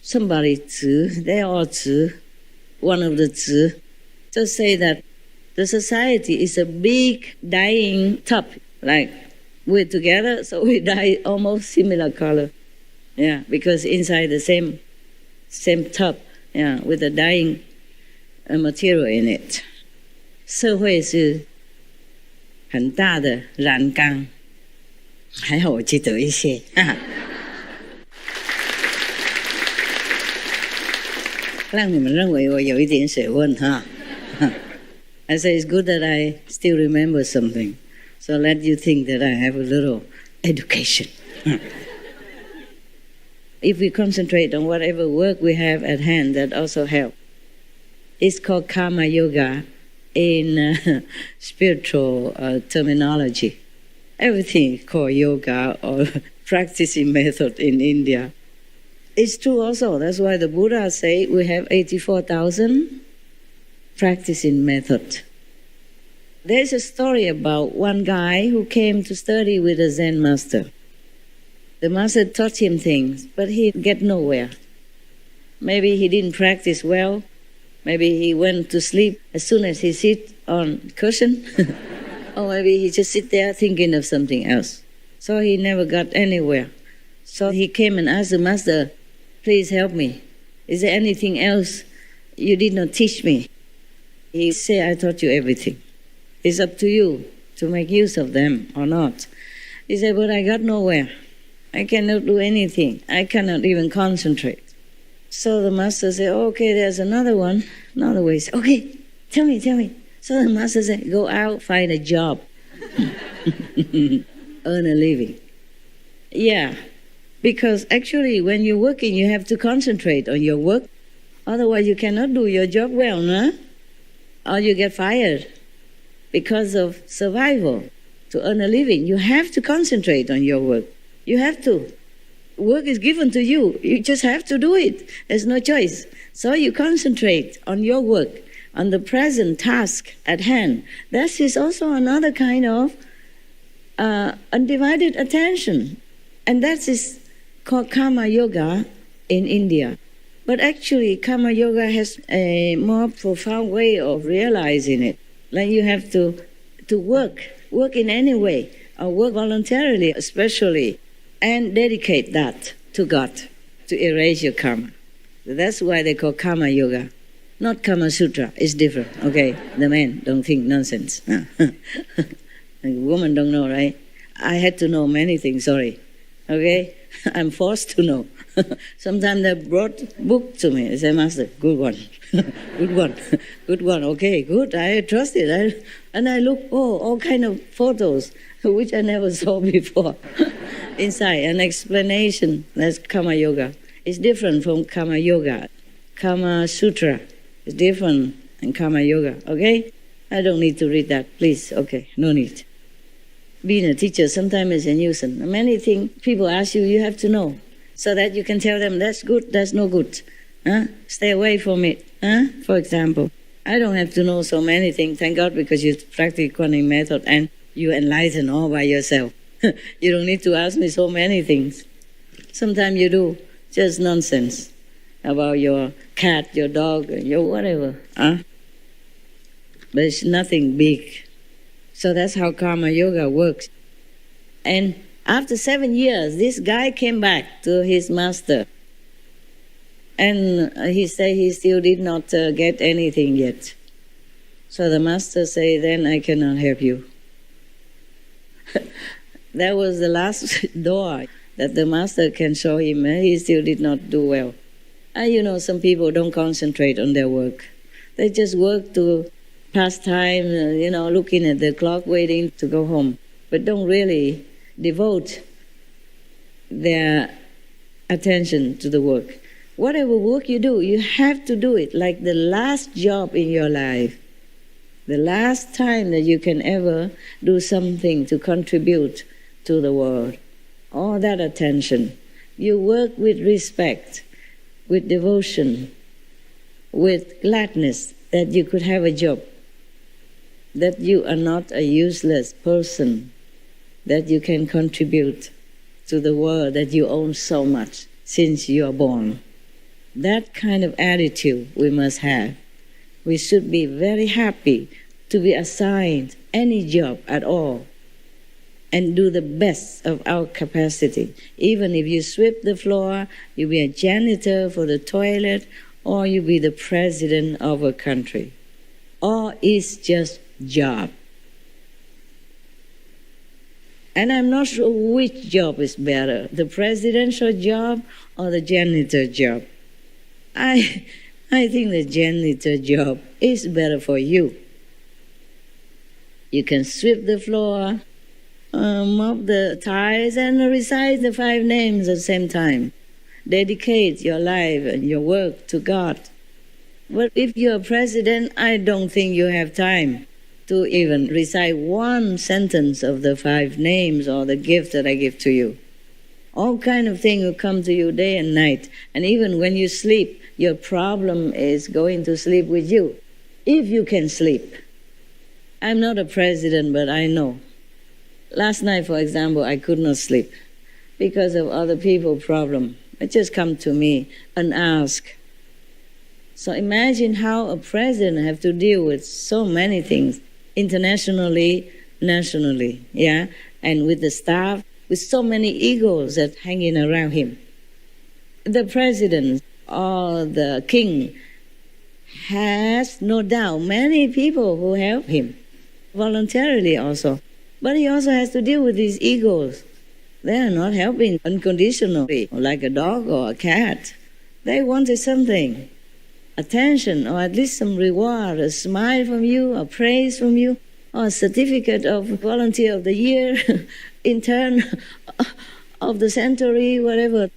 somebody Zi, they all Zi, one of the Zi, just say that the society is a big dying tub, like we're together, so we dye almost similar color. Yeah, because inside the same tub, yeah, with the dyeing material in it. 社会是很大的染缸，还好我记得一些。让你们认为我有一点学问哈。I say it's good that I still remember something, so let you think that I have a little education. If we concentrate on whatever work we have at hand, that also helps. It's called karma yoga in spiritual terminology. Everything is called yoga or practicing method in India. It's true also. That's why the Buddha say we have 84,000 practicing method. There's a story about one guy who came to study with a Zen master. The master taught him things, but he get nowhere. Maybe he didn't practice well. Maybe he went to sleep as soon as he sit on cushion. Or maybe he just sit there thinking of something else. So he never got anywhere. So he came and asked the master, please help me. Is there anything else you did not teach me? He said, I taught you everything. It's up to you to make use of them or not. He said, but I got nowhere. I cannot do anything. I cannot even concentrate. So the master said, okay, there's another one. Another way. He said, okay, tell me. So the master said, go out, find a job. Earn a living. Yeah, because actually when you're working, you have to concentrate on your work. Otherwise you cannot do your job well, no? Or you get fired because of survival. To earn a living, you have to concentrate on your work. You have to. Work is given to you. You just have to do it. There's no choice. So you concentrate on your work, on the present task at hand. That is also another kind of undivided attention. And that is called karma yoga in India. But actually, karma yoga has a more profound way of realizing it. Like you have to work in any way, or work voluntarily especially, and dedicate that to God to erase your karma. That's why they call karma yoga. Not Kama Sutra, it's different, okay? The men don't think nonsense. The woman don't know, right? I had to know many things, sorry. Okay? I'm forced to know. Sometimes they brought book to me. They say, Master, good one. good one, okay, good. I trust it. And I look, all kind of photos, which I never saw before. Inside, an explanation. That's Kama Yoga. It's different from Kama Yoga. Kama Sutra is different than Kama Yoga, okay? I don't need to read that, please, okay, no need. Being a teacher sometimes is a nuisance. Many things people ask you, you have to know, so that you can tell them that's good, that's no good. Stay away from it, for example. I don't have to know so many things, thank God, because you practice Kuan method and you enlighten all by yourself. You don't need to ask me so many things. Sometimes you do, just nonsense about your cat, your dog, your whatever. But it's nothing big. So that's how karma yoga works. And after 7 years, this guy came back to his master. And he said he still did not get anything yet. So the master said, then I cannot help you. That was the last door that the master can show him. He still did not do well. Some people don't concentrate on their work. They just work to pass time, looking at the clock, waiting to go home. But don't really devote their attention to the work. Whatever work you do, you have to do it like the last job in your life. The last time that you can ever do something to contribute to the world. All that attention. You work with respect, with devotion, with gladness that you could have a job, that you are not a useless person, that you can contribute to the world that you own so much since you are born. That kind of attitude we must have. We should be very happy to be assigned any job at all and do the best of our capacity. Even if you sweep the floor, you be a janitor for the toilet, or you be the president of a country. Or it's just job. And I'm not sure which job is better, the presidential job or the janitor job. I think the janitor job is better for you. You can sweep the floor, mop the tiles, and recite the 5 names at the same time. Dedicate your life and your work to God. But if you're president, I don't think you have time to even recite one sentence of the 5 names or the gift that I give to you. All kind of things will come to you day and night. And even when you sleep, your problem is going to sleep with you, if you can sleep. I'm not a president, but I know. Last night, for example, I could not sleep because of other people's problem. It just come to me unasked. So imagine how a president have to deal with so many things, internationally, nationally, and with the staff, with so many egos that hanging around him. The president or the king has no doubt many people who help him voluntarily also. But he also has to deal with these egos. They are not helping unconditionally, like a dog or a cat. They wanted something, attention, or at least some reward, a smile from you, a praise from you, or a certificate of volunteer of the year, intern of the century, whatever.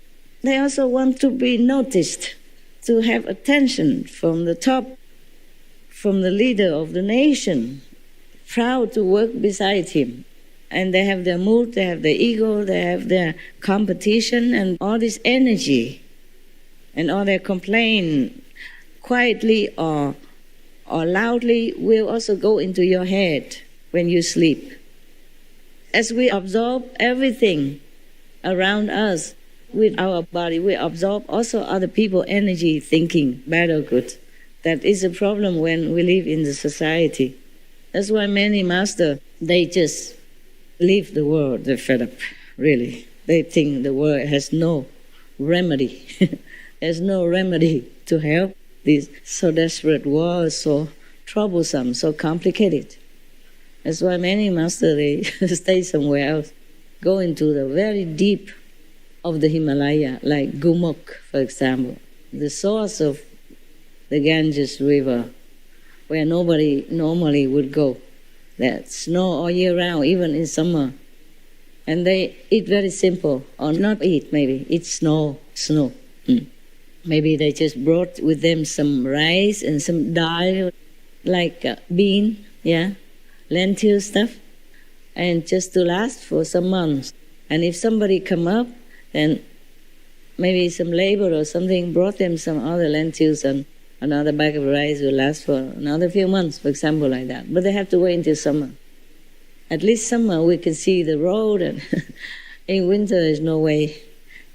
They also want to be noticed, to have attention from the top, from the leader of the nation, proud to work beside him. And they have their mood, they have their ego, they have their competition and all this energy. And all their complaint, quietly or loudly, will also go into your head when you sleep. As we absorb everything around us with our body, we absorb also other people's energy, thinking, bad or good. That is a problem when we live in the society. That's why many masters, they just leave the world. They're fed up, really. They think the world has no remedy. There's no remedy to help this so desperate world, so troublesome, so complicated. That's why many masters, they stay somewhere else, go into the very deep of the Himalaya, like Gumuk, for example, the source of the Ganges River, where nobody normally would go. There's snow all year round, even in summer. And they eat very simple, or not eat maybe, eat snow. Maybe they just brought with them some rice and some dal, like bean, lentil stuff, and just to last for some months. And if somebody come up, then maybe some labor or something brought them some other lentils, and another bag of rice will last for another few months, for example, like that. But they have to wait until summer. At least summer we can see the road, and in winter there's no way.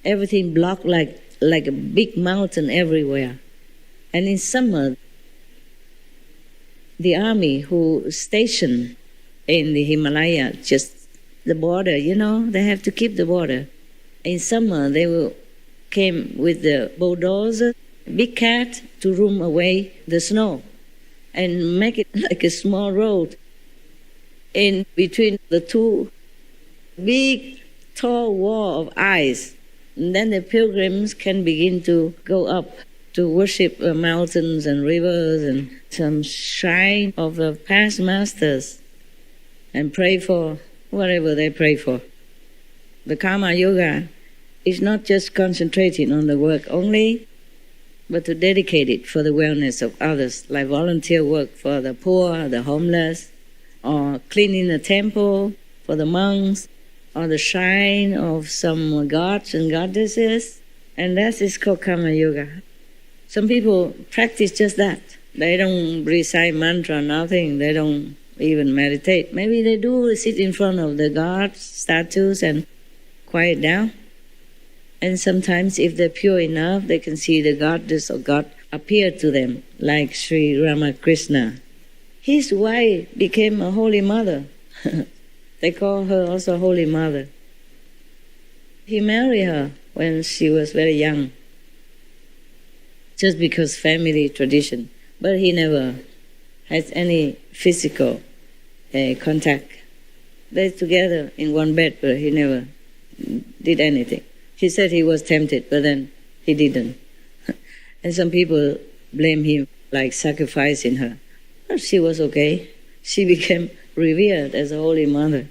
Everything blocked like a big mountain everywhere. And in summer, the army who stationed in the Himalaya, just the border, they have to keep the border. In summer, they came with the bulldozer, big cat, to room away the snow and make it like a small road in between the two big, tall wall of ice. And then the pilgrims can begin to go up to worship mountains and rivers and some shrine of the past masters and pray for whatever they pray for. The Karma Yoga is not just concentrating on the work only, but to dedicate it for the wellness of others, like volunteer work for the poor, the homeless, or cleaning the temple for the monks, or the shrine of some gods and goddesses, and that is called Karma Yoga. Some people practice just that. They don't recite mantra, nothing. They don't even meditate. Maybe they do sit in front of the gods, statues, and quiet down. And sometimes if they're pure enough, they can see the goddess or god appear to them, like Sri Ramakrishna. His wife became a holy mother. They call her also Holy Mother. He married her when she was very young, just because family tradition. But he never had any physical contact. They're together in one bed, but he never did anything. He said he was tempted, but then he didn't. And some people blame him, like sacrificing her. But she was okay. She became revered as a holy mother.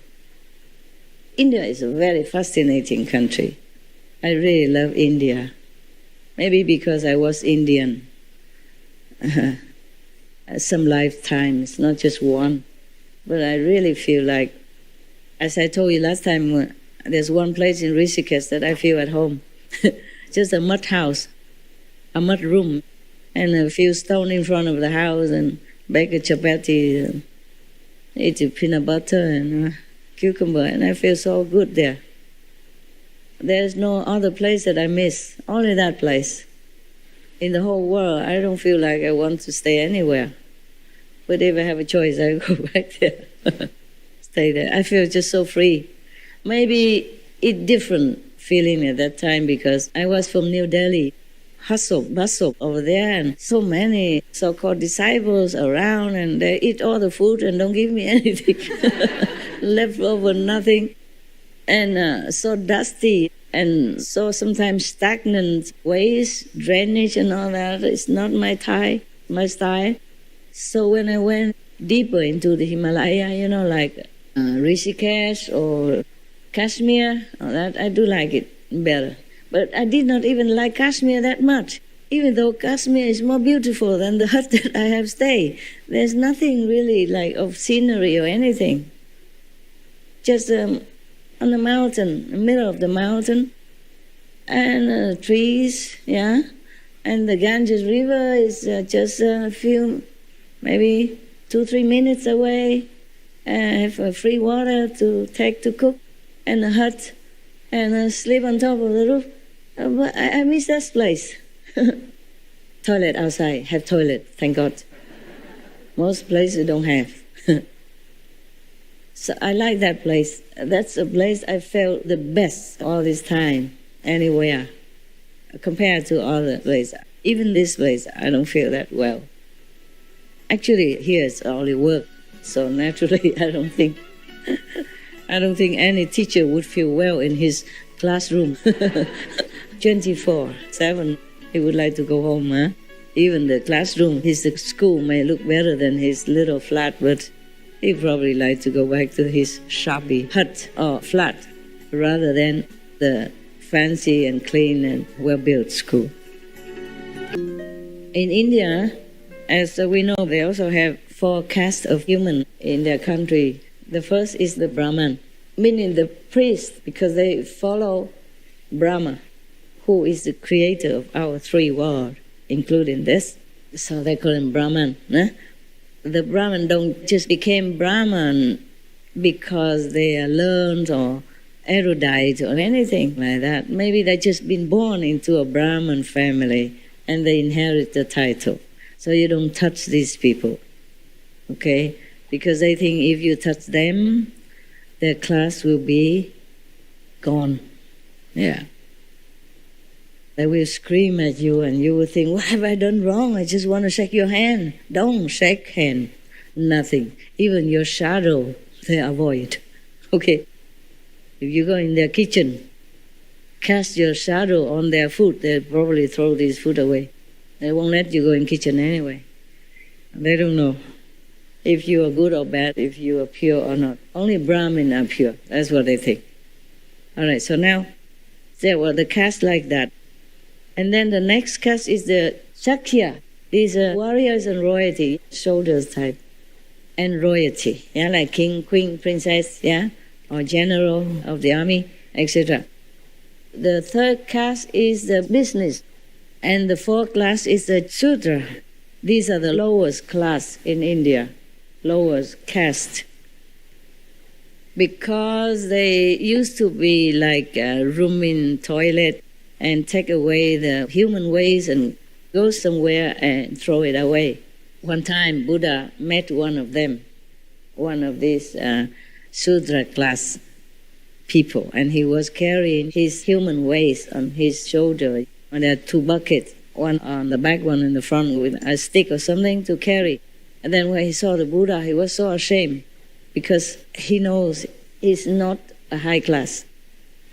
India is a very fascinating country. I really love India. Maybe because I was Indian some lifetimes, not just one. But I really feel like, as I told you last time, there's one place in Rishikesh that I feel at home. Just a mud house, a mud room, and a few stones in front of the house, and bake a chapati, and eat peanut butter and cucumber, and I feel so good there. There's no other place that I miss, only that place. In the whole world, I don't feel like I want to stay anywhere. But if I have a choice, I go back there, stay there. I feel just so free. Maybe it's different feeling at that time because I was from New Delhi. hustle, bustle over there, and so many so-called disciples around, and they eat all the food and don't give me anything. Left over nothing. And so dusty, and so sometimes stagnant ways, drainage and all that. It's not my style. So when I went deeper into the Himalaya, like Rishikesh or Kashmir, all that, I do like it better. But I did not even like Kashmir that much, even though Kashmir is more beautiful than the hut that I have stayed. There's nothing really like of scenery or anything. Just on the mountain, the middle of the mountain, and trees, yeah. And the Ganges River is just a few, maybe 2-3 minutes away. I have free water to take to cook, and a hut, and sleep on top of the roof. But I miss that place. Toilet outside, have toilet, thank God. Most places don't have. So I like that place. That's a place I felt the best all this time, anywhere, compared to other places. Even this place, I don't feel that well. Actually, here it's only work, so naturally I don't think any teacher would feel well in his classroom. 24/7, he would like to go home, huh? Even the classroom, his school may look better than his little flat, but he probably like to go back to his shabby hut or flat rather than the fancy and clean and well-built school. In India, as we know, they also have 4 castes of human in their country. The first is the Brahman, meaning the priest, because they follow Brahma, who is the creator of our 3 worlds, including this. So they call him Brahman. The Brahman don't just became Brahman because they are learned or erudite or anything like that. Maybe they just been born into a Brahman family and they inherit the title. So you don't touch these people, okay? Because they think if you touch them, their class will be gone. Yeah. They will scream at you and you will think, what have I done wrong? I just want to shake your hand. Don't shake hand. Nothing. Even your shadow, they avoid. Okay? If you go in their kitchen, cast your shadow on their food, they'll probably throw this food away. They won't let you go in kitchen anyway. They don't know if you are good or bad, if you are pure or not. Only Brahmin are pure. That's what they think. All right, so now, there were the caste like that. And then the next caste is the Shakya. These are warriors and royalty, soldiers type, and royalty, yeah, like king, queen, princess, yeah, or general of the army, etc. The third caste is the business, and the fourth class is the Shudra. These are the lowest class in India, lowest caste. Because they used to be like a room in toilet and take away the human ways and go somewhere and throw it away. One time Buddha met one of them, one of these Sudra class people, and he was carrying his human waste on his shoulder. And there are 2 buckets, one on the back, one in the front, with a stick or something to carry. And then when he saw the Buddha, he was so ashamed because he knows he's not a high class.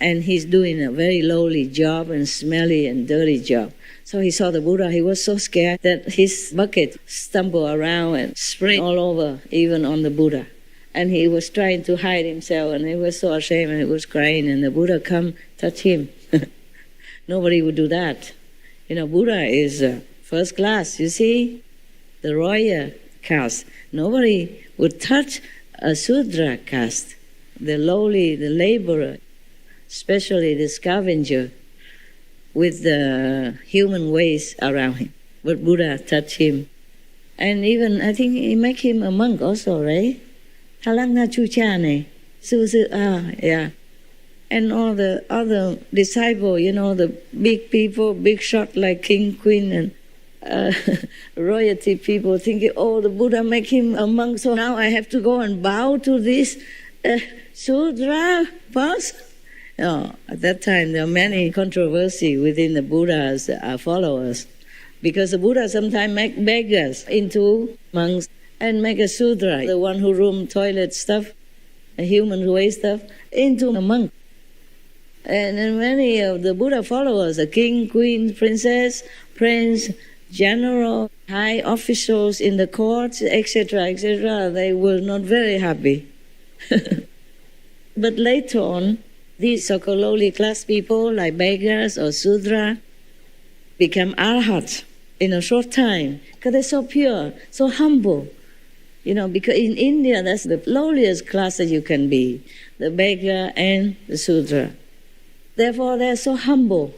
And he's doing a very lowly job and smelly and dirty job. So he saw the Buddha, he was so scared that his bucket stumbled around and sprayed all over, even on the Buddha. And he was trying to hide himself, and he was so ashamed, and he was crying, and the Buddha come touch him. Nobody would do that. Buddha is first class, you see, the royal caste. Nobody would touch a Sudra caste, the lowly, the laborer, especially the scavenger with the human waste around him. But Buddha touched him. And even, I think he make him a monk also, right? Halanga chuchane, yeah. And all the other disciples, the big people, big shot like king, queen, and royalty people thinking, oh, the Buddha make him a monk, so now I have to go and bow to this Sudra boss. At that time, there are many controversy within the Buddha's followers, because the Buddha sometimes make beggars into monks and make a Sudra, the one who room toilet stuff, a human waste stuff, into a monk. And then many of the Buddha followers, the king, queen, princess, prince, general, high officials in the courts, etc., they were not very happy. But later on, these so-called lowly class people, like beggars or Sudra, become arhats in a short time, because they're so pure, so humble. Because in India, that's the lowliest class that you can be, the beggar and the Sudra. Therefore, they're so humble.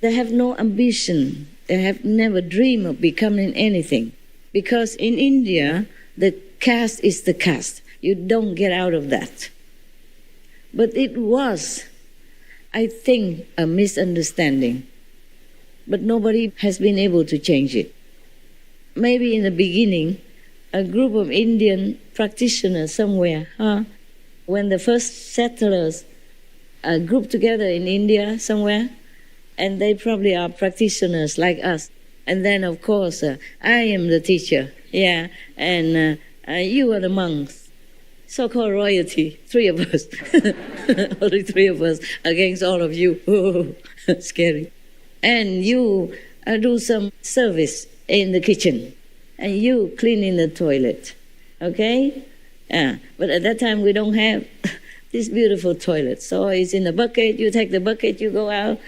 They have no ambition. They have never dreamed of becoming anything. Because in India, the caste is the caste. You don't get out of that. But it was, I think, a misunderstanding. But nobody has been able to change it. Maybe in the beginning, a group of Indian practitioners somewhere, when the first settlers grouped together in India somewhere, and they probably are practitioners like us. And then, of course, I am the teacher, and you are the monks. So-called royalty, 3 of us. Only 3 of us against all of you. Oh, scary. And you do some service in the kitchen. And you clean in the toilet. Okay? But at that time, we don't have this beautiful toilet. So it's in a bucket. You take the bucket, you go out,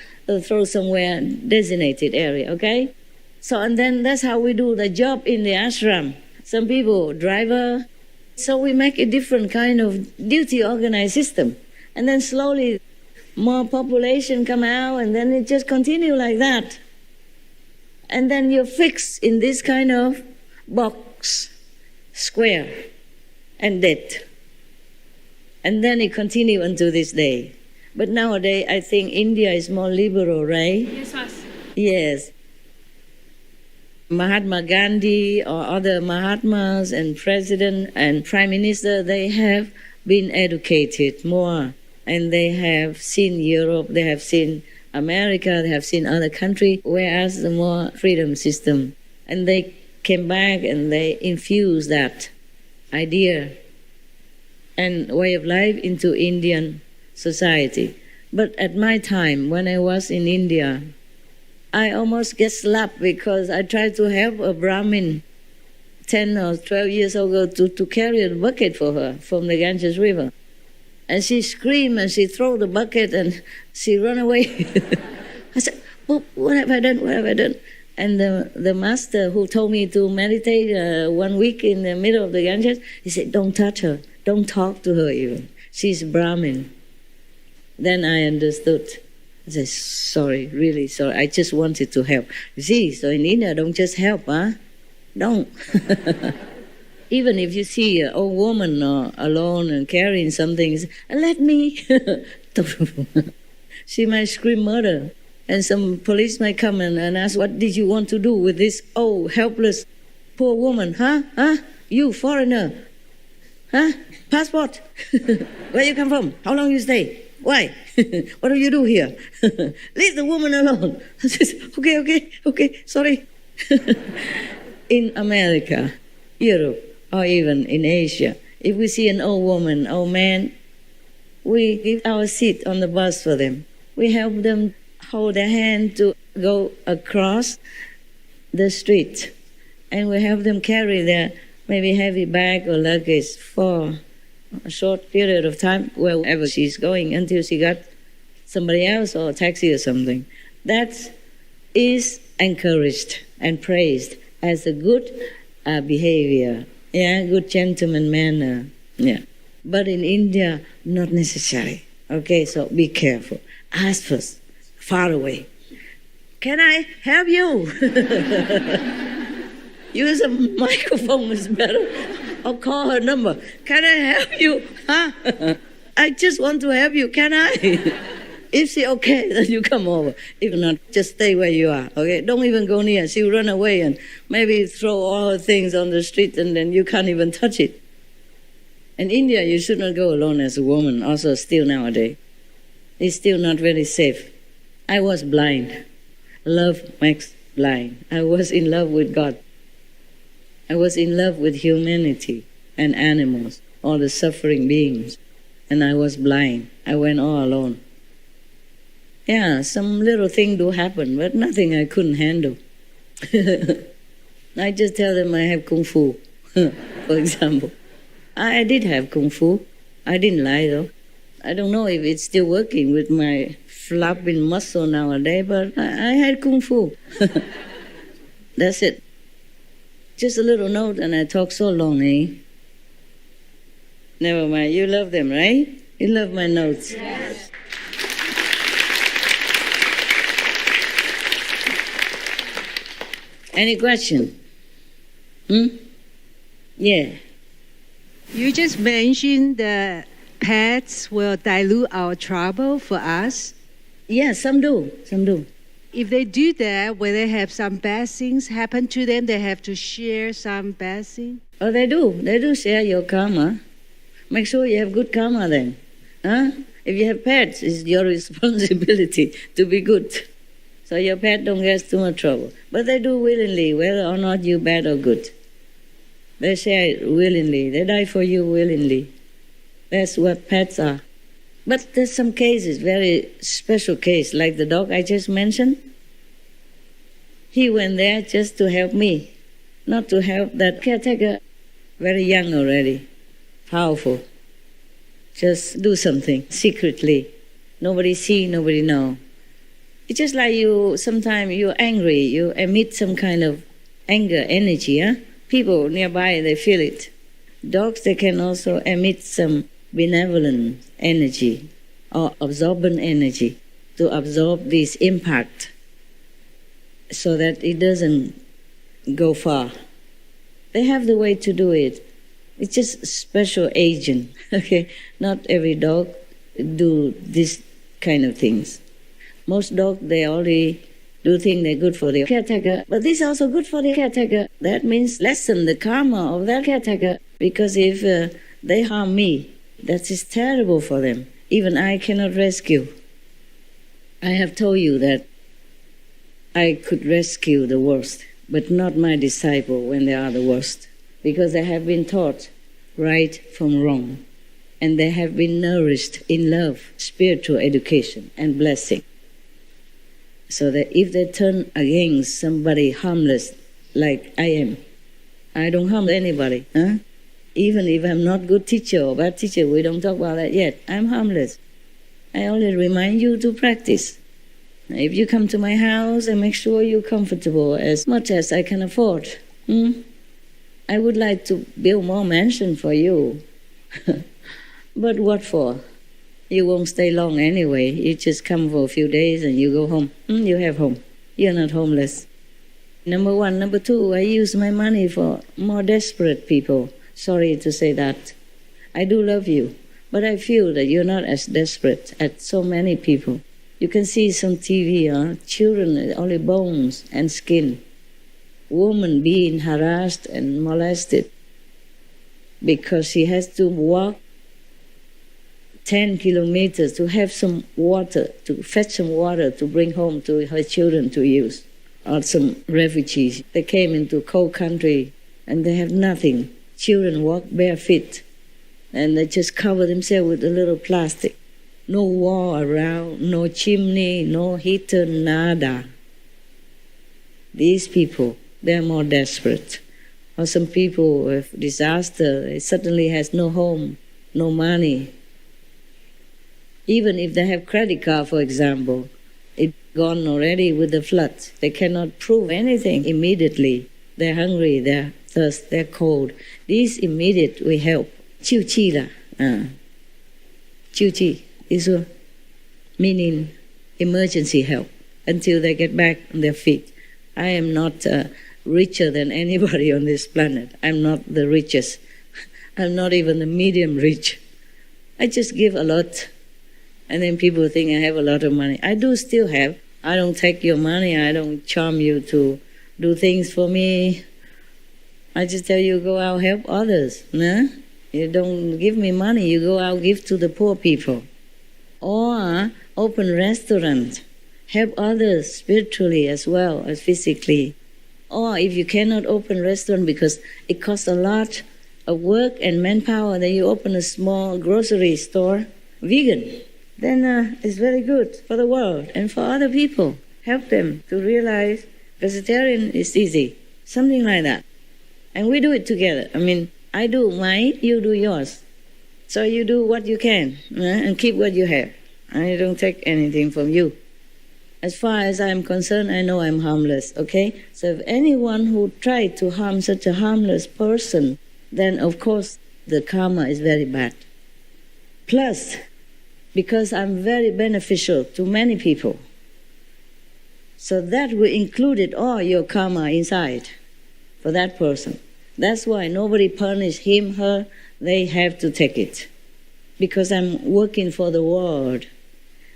throw somewhere, designated area. Okay? So, and then that's how we do the job in the ashram. Some people, driver. So we make a different kind of duty organized system. And then slowly more population come out, and then it just continue like that. And then you're fixed in this kind of box, square, and dead. And then it continue until this day. But nowadays, I think India is more liberal, right?
Yes, Master.
Yes. Mahatma Gandhi or other Mahatmas and president and prime minister, they have been educated more, and they have seen Europe, they have seen America, they have seen other countries, whereas the more freedom system. And they came back and they infused that idea and way of life into Indian society. But at my time, when I was in India, I almost get slapped because I tried to help a Brahmin 10 or 12 years ago to carry a bucket for her from the Ganges River. And she screamed and she threw the bucket and she ran away. I said, well, what have I done? What have I done? And the master who told me to meditate 1 week in the middle of the Ganges, he said, don't touch her. Don't talk to her even. She's Brahmin. Then I understood. I said, sorry, really sorry. I just wanted to help. You see, so in India, don't just help, huh? Don't. Even if you see an old woman alone and carrying something, let me. She might scream murder. And some police might come and ask, what did you want to do with this old, helpless, poor woman? Huh? You, foreigner. Huh? Passport. Where you come from? How long you stay? Why? What do you do here? Leave the woman alone. I said, okay, sorry. In America, Europe, or even in Asia, if we see an old woman, old man, we give our seat on the bus for them. We help them hold their hand to go across the street. And we help them carry their maybe heavy bag or luggage for a short period of time, wherever she's going, until she got somebody else or a taxi or something. That is encouraged and praised as a good behavior, good gentleman manner. But in India, not necessary. Okay, so be careful. Ask first, far away. Can I help you? Use a microphone is better. Or call her number. Can I help you? Huh? I just want to help you. Can I? If she okay, then you come over. If not, just stay where you are. Okay? Don't even go near. She'll run away and maybe throw all her things on the street, and then you can't even touch it. In India, you should not go alone as a woman, also still nowadays. It's still not very safe. I was blind. Love makes blind. I was in love with God. I was in love with humanity and animals, all the suffering beings. And I was blind. I went all alone. Yeah, some little thing do happen, but nothing I couldn't handle. I just tell them I have kung fu, for example. I did have kung fu. I didn't lie though. I don't know if it's still working with my flapping muscle nowadays, but I had kung fu. That's it. Just a little note and I talk so long, eh? Never mind, you love them, right? You love my notes. Yes. Any question? Yeah.
You just mentioned that pets will dilute our trouble for us.
Yeah, some do. Some do.
If they do that, will they have some bad things happen to them? They have to share some bad things?
Oh, they do. They do share your karma. Make sure you have good karma then. Huh? If you have pets, it's your responsibility to be good. So your pet don't get too much trouble. But they do willingly, whether or not you're bad or good. They share it willingly. They die for you willingly. That's what pets are. But there's some cases, very special case, like the dog I just mentioned. He went there just to help me, not to help that caretaker. Very young already, powerful. Just do something secretly. Nobody see, nobody know. It's just like you, sometimes you're angry, you emit some kind of anger energy. Huh? People nearby, they feel it. Dogs, they can also emit some benevolent energy or absorbent energy to absorb this impact so that it doesn't go far. They have the way to do it. It's just a special agent, okay? Not every dog do this kind of things. Most dogs, they only do things that are good for the caretaker, but this is also good for the caretaker. That means lessen the karma of that caretaker, because if they harm me, that is terrible for them. Even I cannot rescue. I have told you that I could rescue the worst, but not my disciple when they are the worst, because they have been taught right from wrong, and they have been nourished in love, spiritual education, and blessing. So that if they turn against somebody harmless like I am, I don't harm anybody. Huh? Even if I'm not good teacher or bad teacher, we don't talk about that yet. I'm harmless. I only remind you to practice. If you come to my house, I make sure you're comfortable as much as I can afford. I would like to build more mansion for you. But what for? You won't stay long anyway. You just come for a few days and you go home. You have home. You're not homeless. Number one. Number two, I use my money for more desperate people. Sorry to say that. I do love you, but I feel that you're not as desperate as so many people. You can see some TV, children, only bones and skin. Woman being harassed and molested because she has to walk 10 kilometers to have some water, to fetch some water to bring home to her children to use. Or some refugees, they came into cold country and they have nothing. Children walk barefoot and they just cover themselves with a little plastic. No wall around, no chimney, no heater, nada. These people, they're more desperate. Or some people with disaster, they suddenly has no home, no money. Even if they have credit card, for example, it's gone already with the flood. They cannot prove anything immediately. They're hungry, they're thirsty, they're cold. These immediate we help. Chiu chi la. Chiu chi is meaning emergency help until they get back on their feet. I am not richer than anybody on this planet. I'm not the richest. I'm not even the medium rich. I just give a lot. And then people think I have a lot of money. I do still have. I don't take your money. I don't charm you to do things for me. I just tell you, go out, help others. Nah? You don't give me money. You go out, give to the poor people. or open restaurant, help others spiritually as well as physically. Or if you cannot open restaurant because it costs a lot of work and manpower, then you open a small grocery store, vegan. Then it's very good for the world and for other people. Help them to realize vegetarian is easy, something like that. And we do it together. I mean, I do mine, you do yours. So you do what you can and keep what you have. I don't take anything from you. As far as I'm concerned, I know I'm harmless, okay? So if anyone who tried to harm such a harmless person, then of course the karma is very bad. Plus, because I'm very beneficial to many people, so that will include all your karma inside for that person. That's why nobody punish him, her, they have to take it. Because I'm working for the world,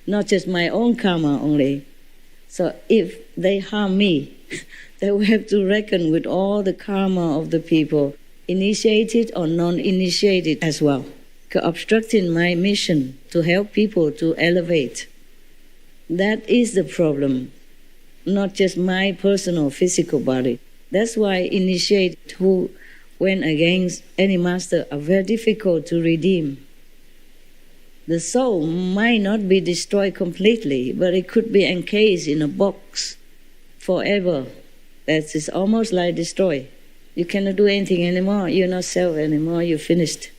not just my own karma only. So if they harm me, they will have to reckon with all the karma of the people, initiated or non-initiated as well, obstructing my mission to help people to elevate. That is the problem, not just my personal physical body. That's why initiates who went against any master are very difficult to redeem. The soul might not be destroyed completely, but it could be encased in a box forever. That is almost like destroyed. You cannot do anything anymore. You're not self anymore. You're finished.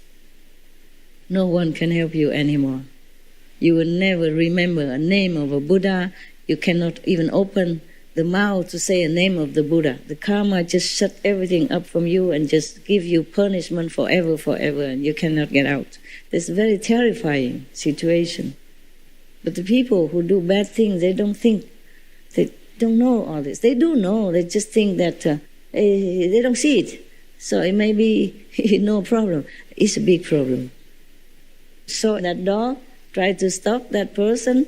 No one can help you anymore. You will never remember a name of a Buddha. You cannot even open the mouth to say a name of the Buddha. The karma just shut everything up from you and just give you punishment forever, and you cannot get out. It's a very terrifying situation. But the people who do bad things, they don't think, they don't know all this. They do know, they just think that they don't see it. So it may be no problem. It's a big problem. So that dog tried to stop that person.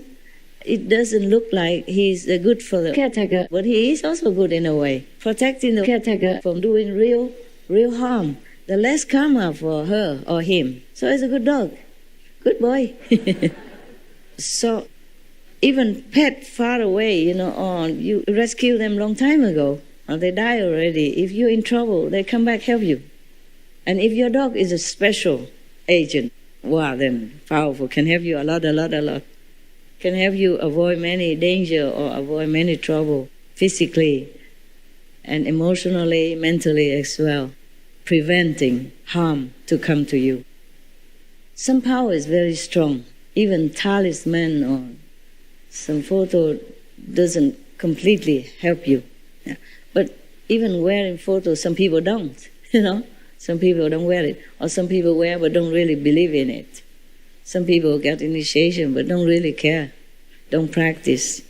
It doesn't look like he's good for the caretaker, but he is also good in a way, protecting the caretaker from doing real harm. The less karma for her or him. So it's a good dog, good boy. So even pet far away, or you rescue them long time ago, or they die already. If you're in trouble, they come back help you. And if your dog is a special agent, wow, then powerful, can help you a lot. Can help you avoid many danger or avoid many trouble physically and emotionally, mentally as well, preventing harm to come to you. Some power is very strong. Even talisman or some photo doesn't completely help you. Yeah. But even wearing photos, some people don't, Some people don't wear it. Or some people wear but don't really believe in it. Some people get initiation but don't really care, don't practice,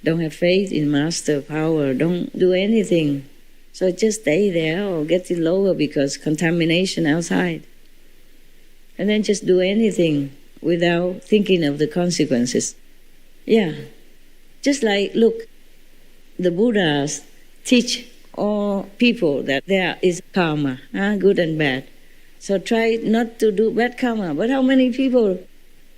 don't have faith in master power, don't do anything. So just stay there or get it lower because contamination outside. And then just do anything without thinking of the consequences. Yeah. Just like, look, the Buddhas teach all people that there is karma, good and bad. So try not to do bad karma. But how many people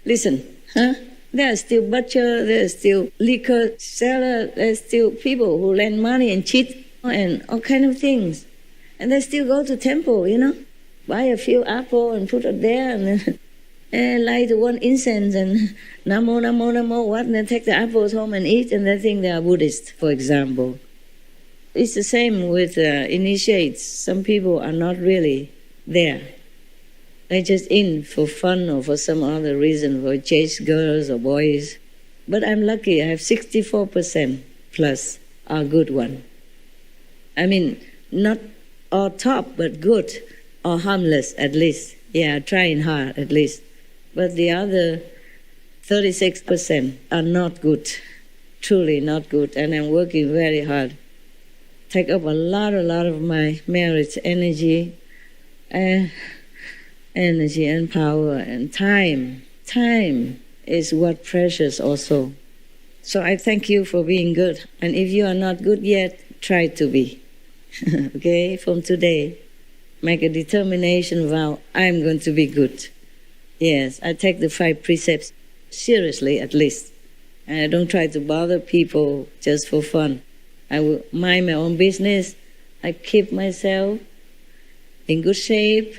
listen? There are still butcher, there are still liquor seller, there are still people who lend money and cheat and all kind of things. And they still go to temple, buy a few apples and put it there and then light one incense and namo, namo, namo, what? And then take the apples home and eat and they think they are Buddhist, for example. It's the same with initiates. Some people are not really there. They're just in for fun or for some other reason, for chase girls or boys. But I'm lucky, I have 64% plus are good one. I mean, not all top, but good or harmless at least. Yeah, trying hard at least. But the other 36% are not good, truly not good, and I'm working very hard. Take up a lot of my merit, energy and power and time. Time is what precious also. So I thank you for being good. And if you are not good yet, try to be. Okay, from today, make a determination vow, I'm going to be good. Yes, I take the 5 precepts seriously at least. And I don't try to bother people just for fun. I will mind my own business. I keep myself in good shape,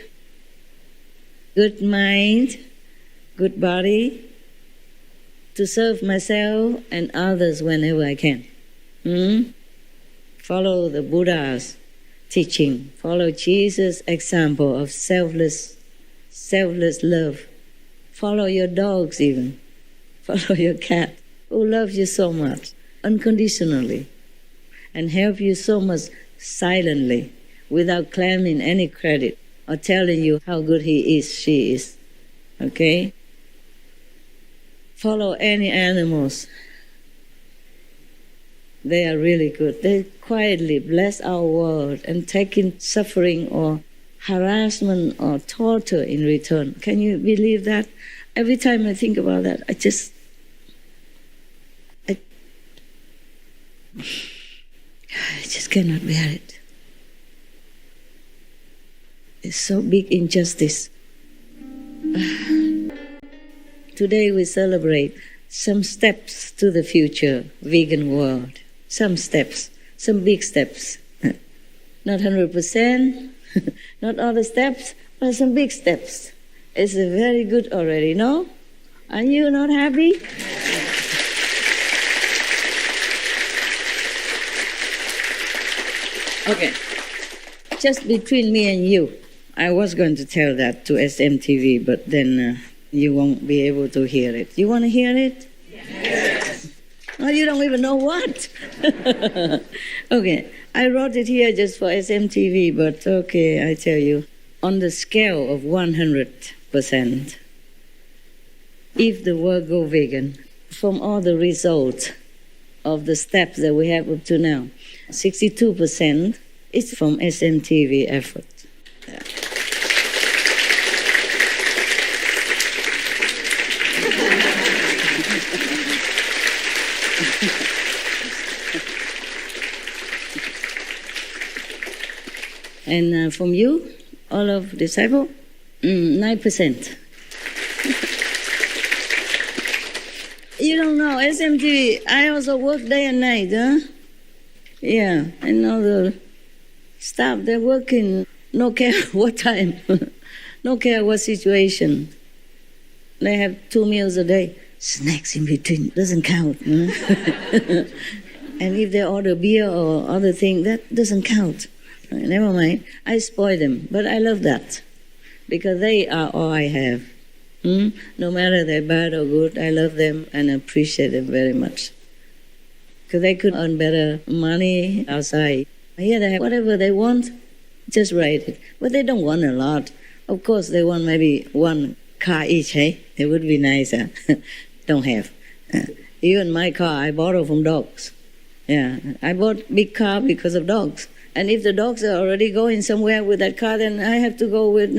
good mind, good body, to serve myself and others whenever I can. Follow the Buddha's teaching. Follow Jesus' example of selfless love. Follow your dogs even. Follow your cat who loves you so much, unconditionally, and help you so much silently, without claiming any credit or telling you how good he is, she is. Okay? Follow any animals. They are really good. They quietly bless our world and take in suffering or harassment or torture in return. Can you believe that? Every time I think about that, I just cannot bear it. It's so big injustice. Today we celebrate some steps to the future vegan world. Some steps, some big steps. Not 100%, not all the steps, but some big steps. It's very good already, no? Are you not happy? Okay, just between me and you, I was going to tell that to SMTV, but then you won't be able to hear it. You want to hear it? Yes. Oh, you don't even know what? Okay, I wrote it here just for SMTV, but okay, I tell you, on the scale of 100%, if the world go vegan, from all the results of the steps that we have up to now, 62% is from SMTV effort. Yeah. And from you, all of disciple, 9%. You don't know, SMT, I also work day and night, huh? Yeah, I know the staff, they're working, no care what time, no care what situation. They have 2 meals a day. Snacks in between, doesn't count. Huh? And if they order beer or other thing, that doesn't count. Never mind, I spoil them, but I love that, because they are all I have. No matter they're bad or good, I love them and appreciate them very much. Because they could earn better money outside. Here they have whatever they want, just write it. But they don't want a lot. Of course, they want maybe 1 car each, hey? It would be nicer. Don't have. Even my car, I borrow from dogs. Yeah, I bought big car because of dogs. And if the dogs are already going somewhere with that car, then I have to go with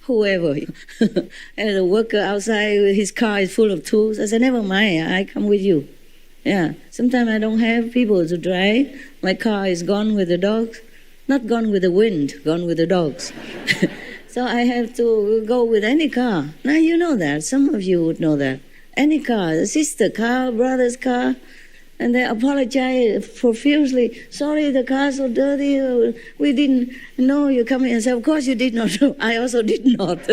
whoever. And the worker outside, his car is full of tools. I said, never mind, I come with you. Yeah, sometimes I don't have people to drive. My car is gone with the dogs. Not gone with the wind, gone with the dogs. So I have to go with any car. Now you know that, some of you would know that. Any car, a sister car, brother's car. And they apologize profusely. Sorry, the car's so dirty. We didn't know you're coming. And I said, of course you did not know. I also did not.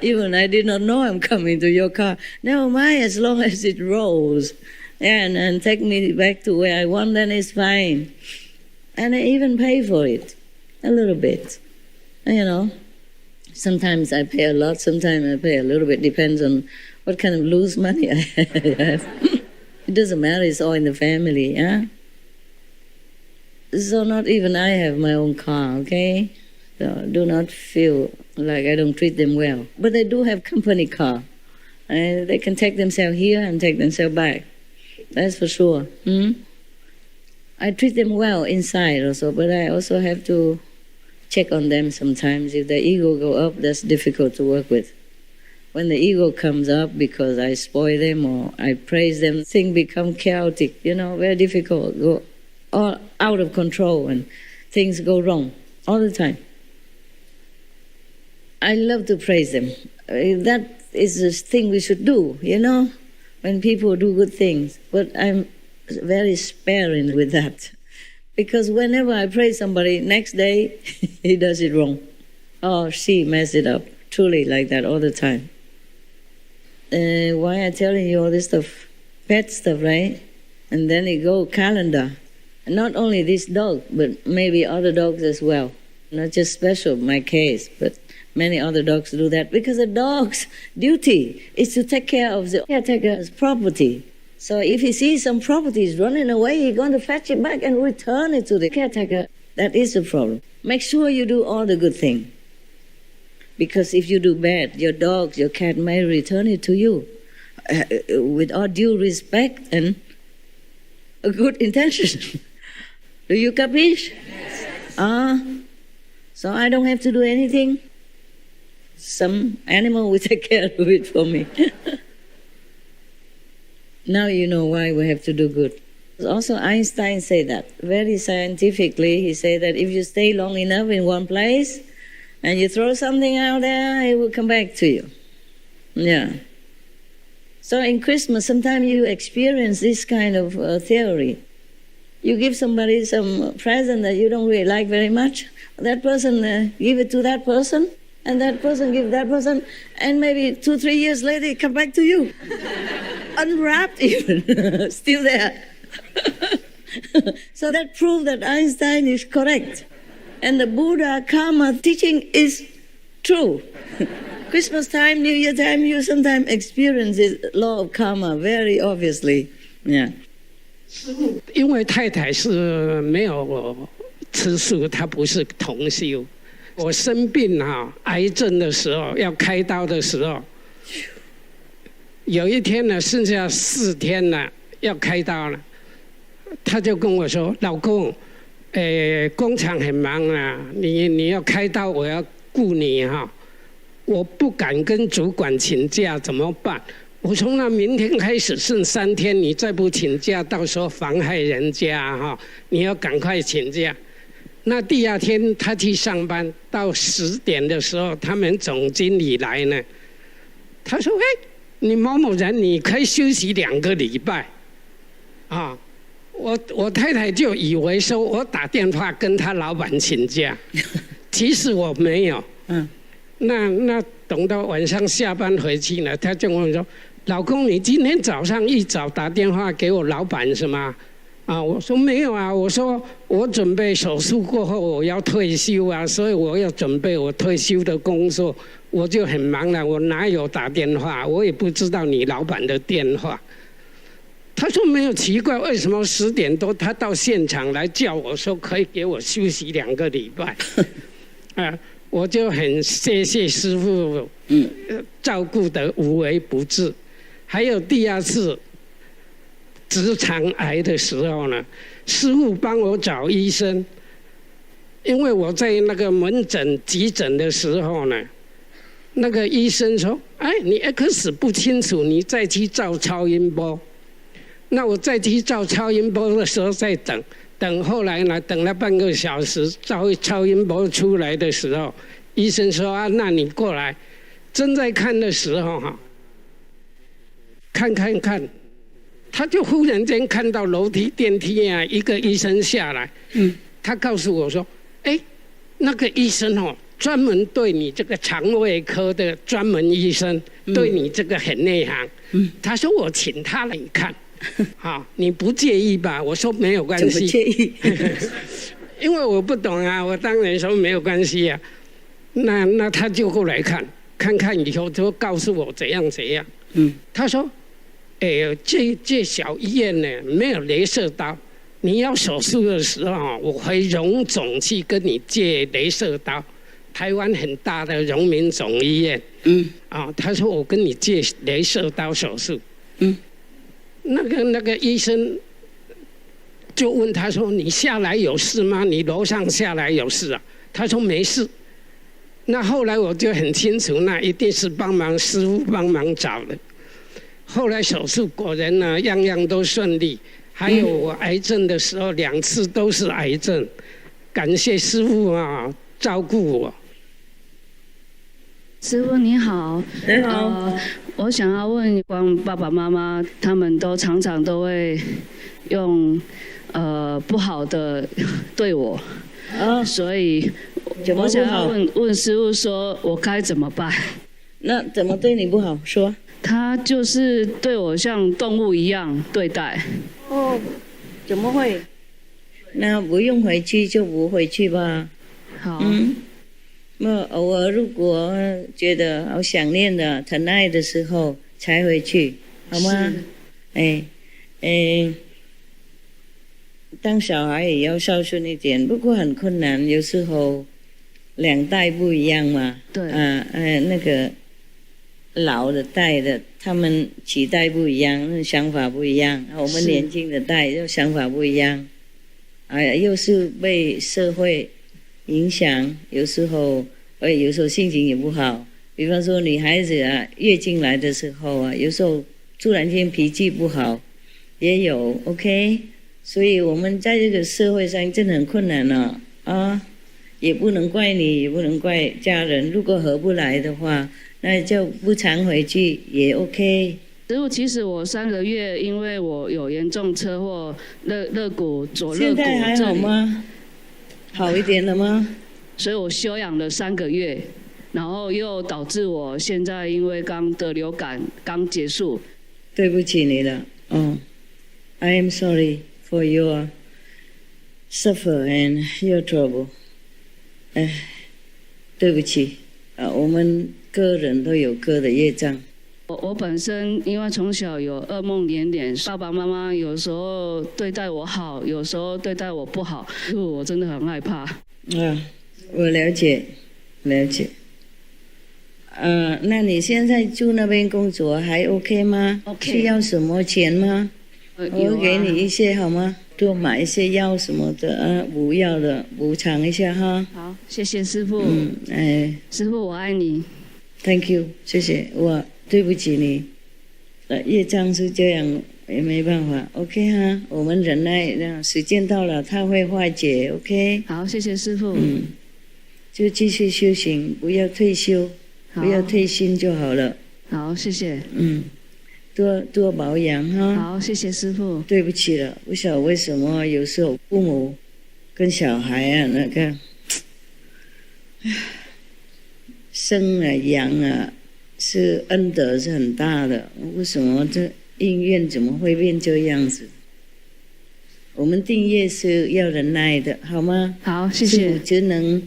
Even I did not know I'm coming to your car. Never mind, as long as it rolls. And take me back to where I want, then it's fine. And I even pay for it, a little bit. You know, sometimes I pay a lot, sometimes I pay a little bit. Depends on what kind of loose money I have. It doesn't matter, it's all in the family, yeah? So not even I have my own car, okay? So do not feel like I don't treat them well. But they do have company car. And they can take themselves here and take themselves back. That's for sure. I treat them well inside also, but I also have to check on them sometimes. If their ego go up, that's difficult to work with. When the ego comes up because I spoil them or I praise them, things become chaotic, very difficult, go all out of control and things go wrong all the time. I love to praise them. That is the thing we should do, when people do good things, but I'm very sparing with that. Because whenever I praise somebody, next day he does it wrong. Or she messed it up. Truly like that all the time. Why I'm telling you all this stuff? Pet stuff, right? And then it go calendar. And not only this dog, but maybe other dogs as well. Not just special, my case, but many other dogs do that. Because a dog's duty is to take care of the caretaker's property. So if he sees some properties running away, he's going to fetch it back and return it to the caretaker. That is the problem. Make sure you do all the good things. Because if you do bad, your dog, your cat may return it to you with all due respect and a good intention. Do you capiche? Yes. So I don't have to do anything. Some animal will take care of it for me. Now you know why we have to do good. Also Einstein said that very scientifically. He said that if you stay long enough in one place and you throw something out there, it will come back to you. Yeah. So in Christmas, sometimes you experience this kind of theory. You give somebody some present that you don't really like very much. That person give it to that person, and that person give that person, and maybe 2-3 years later it come back to you. Unwrapped even, still there. So that proves that Einstein is correct. And the Buddha Karma teaching is true. Christmas time, New Year time, you sometimes experience this law of karma very obviously. Yeah.
因为太太是没有吃素，她不是同修。我生病癌症的时候要开刀的时候，有一天呢，剩下4天了要开刀了，她就跟我说：“老公，工厂很忙啊，你要开刀，我要顾你哈。”我不敢跟主管请假，怎么办？我说那明天开始剩3天，你再不请假，到时候妨害人家哈，你要赶快请假。那第2天他去上班，到10点的时候，他们总经理来呢，他说：“你某某人，你可以休息2个礼拜。”啊，我太太就以为说我打电话跟他老板请假，其实我没有。那等到晚上下班回去呢，他就问我说：“老公，你今天早上一早打电话给我老板是吗？”我说没有啊，我说我准备手术过后我要退休啊，所以我要准备我退休的工作，我就很忙了，我哪有打电话？我也不知道你老板的电话。他说没有，奇怪，为什么10点多他到现场来叫我说可以给我休息2个礼拜？我就很谢谢师父照顾得无微不至。还有第2次直肠癌的时候呢，师父帮我找医生，因为我在那个门诊急诊的时候呢，那个医生说：“你 X 不清楚，你再去照超音波。”那我再去照超音波的时候再等后来呢，等了半个小时，超音波出来的时候，医生说：“那你过来。”正在看的时候看，他就忽然间看到楼梯电梯一个医生下来，他告诉我说：“那个医生专门对你这个肠胃科的专门医生，对你这个很内行。”他说：“我请他来看。”好，你不介意吧？我说没有关系，
不介意，
因为我不懂啊，我当然说没有关系啊。那他就过来看以后就告诉我怎样。他说：“这小医院呢没有雷射刀，你要手术的时候我会荣总去跟你借雷射刀，台湾很大的荣民总医院。”他说我跟你借雷射刀手术。那个医生就问他说：“你下来有事吗？你楼上下来有事啊？”他说没事。那后来我就很清楚，那一定是师父帮忙找的。后来手术果然呢，样样都顺利。还有我癌症的时候，2次都是癌症，感谢师父照顾我。
师父你好，
你好。
我想要问光爸爸妈妈，他们都常常都会用不好的对我，所以我想要问师父说，我该怎么办？
那怎么对你不好？说。
他就是对我像动物一样对待。
哦，怎么会？那不用回去就不回去吧。
好。
那偶尔如果觉得好想念的、疼爱的时候才回去，好吗？当小孩也要孝顺一点，不过很困难，有时候两代不一样嘛。
对。
那个老的代的，他们期待不一样，想法不一样。我们年轻的代又想法不一样，又是被社会影响，有时候心情也不好。比方说女孩子月经来的时候有时候突然间脾气不好，也有 OK。所以我们在这个社会上真的很困难了也不能怪你，也不能怪家人。如果合不来的话，那就不常回去也 OK。
师父，其实我3个月，因为我有严重车祸，左肋骨现
在还好吗？好一点了吗？
所以我休养了3个月，然后又导致我现在因为刚得流感，刚结束。
对不起你了，I am sorry for your suffer and your trouble。对不起我们个人都有个的业障。
我本身因为从小有噩梦连连，爸爸妈妈有时候对待我好，有时候对待我不好，我真的很害怕。
我了解。那你现在住那边工作还 OK 吗？
OK。
需要什么钱吗？我会给你一些好吗？多买一些药什么的补药的补偿一下哈。
好，谢谢师父。师父我爱你。
Thank you， 谢谢。我对不起你，业障是这样，也没办法。OK 哈，我们忍耐，时间到了它会化解。OK。
好，谢谢师父。
就继续修行，不要退休，不要退心就好了。
好，谢谢。
多保养哈。
好，谢谢师父。
对不起了，不晓得为什么有时候父母跟小孩那个生养是恩德是很大的，为什么这因缘怎么会变这样子？我们定业是要忍耐的，好吗？
好，谢谢。
只能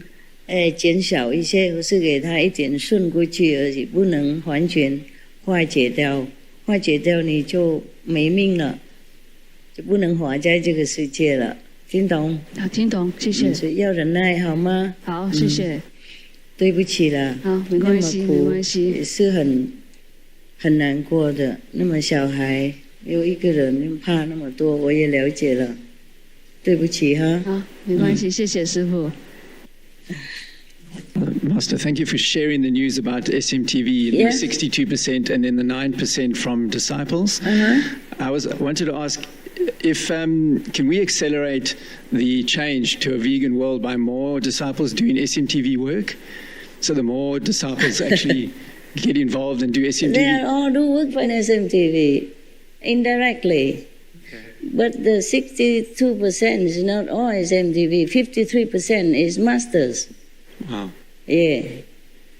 减少一些，或是给他一点顺过去而已，不能完全化解掉。化解掉你就没命了，就不能活在这个世界了，听懂？
好，听懂，谢谢。
所以要忍耐，好吗？
好，谢谢。
对不起了。
好，没关系，没关系。
也是很难过的。那么小孩有一个人怕那么多，我也了解了。对不起哈。
好，没关系，谢谢师父。
Master, thank you for sharing the news about SMTV, the 62% and then the 9% from disciples. I wanted to ask if can we accelerate the change to a vegan world by more disciples doing SMTV work? So the more disciples actually get involved and do SMTV.
They all do work for SMTV indirectly. But the 62% is not all SMTV. 53% is masters.
Wow.
Yeah.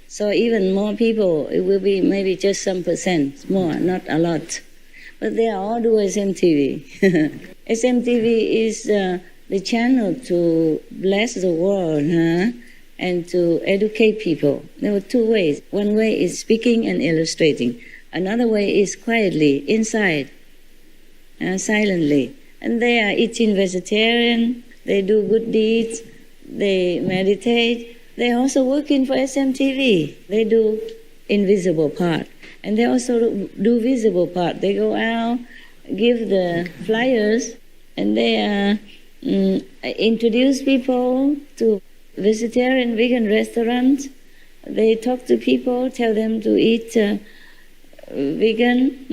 So even more people, it will be maybe just some percent more, not a lot. But they all do SMTV. SMTV is the channel to bless the world and to educate people. There are 2 ways. One way is speaking and illustrating. Another way is quietly, inside, silently. And they are eating vegetarian, they do good deeds, they meditate. They're also working for SMTV. They do invisible part. And they also do visible part. They go out, give the flyers, and they introduce people to vegetarian, vegan restaurants. They talk to people, tell them to eat vegan,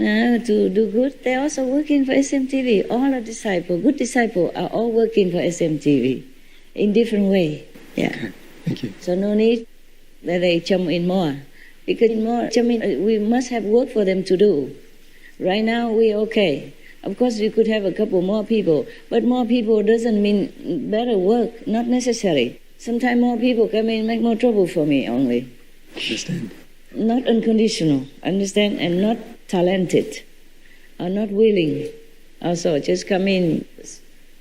to do good. They're also working for SMTV. All the disciples, good disciples, are all working for SMTV in different way. Yeah.
Okay. Thank you.
So no need that they jump in more. Because we must have work for them to do. Right now, we're okay. Of course, we could have a couple more people, but more people doesn't mean better work, not necessary. Sometimes more people come in make more trouble for me only.
Understand.
Not unconditional, understand, and not talented, or not willing. Also, just come in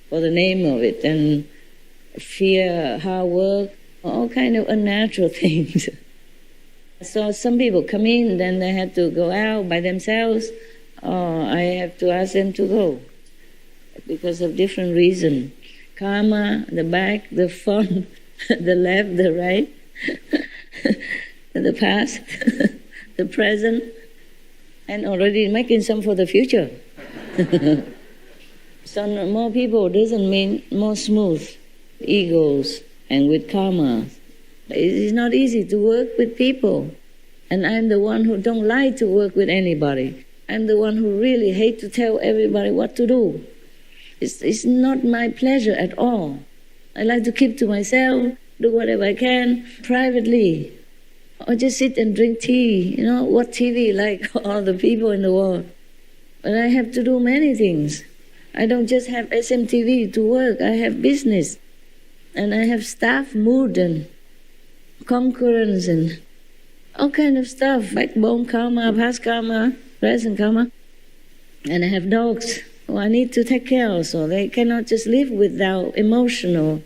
for the name of it, and fear, hard work, all kind of unnatural things. So some people come in, then they have to go out by themselves, or I have to ask them to go because of different reasons. Karma, the back, the front, the left, the right, the past, the present, and already making some for the future. So more people doesn't mean more smooth egos and with karma. It's not easy to work with people. And I'm the one who don't like to work with anybody. I'm the one who really hate to tell everybody what to do. It's not my pleasure at all. I like to keep to myself, do whatever I can privately. Or just sit and drink tea, watch TV like all the people in the world. But I have to do many things. I don't just have SMTV to work. I have business. And I have staff mood and concurrence and all kind of stuff. Backbone karma, past karma, present karma. And I have dogs who I need to take care of. So they cannot just live without emotional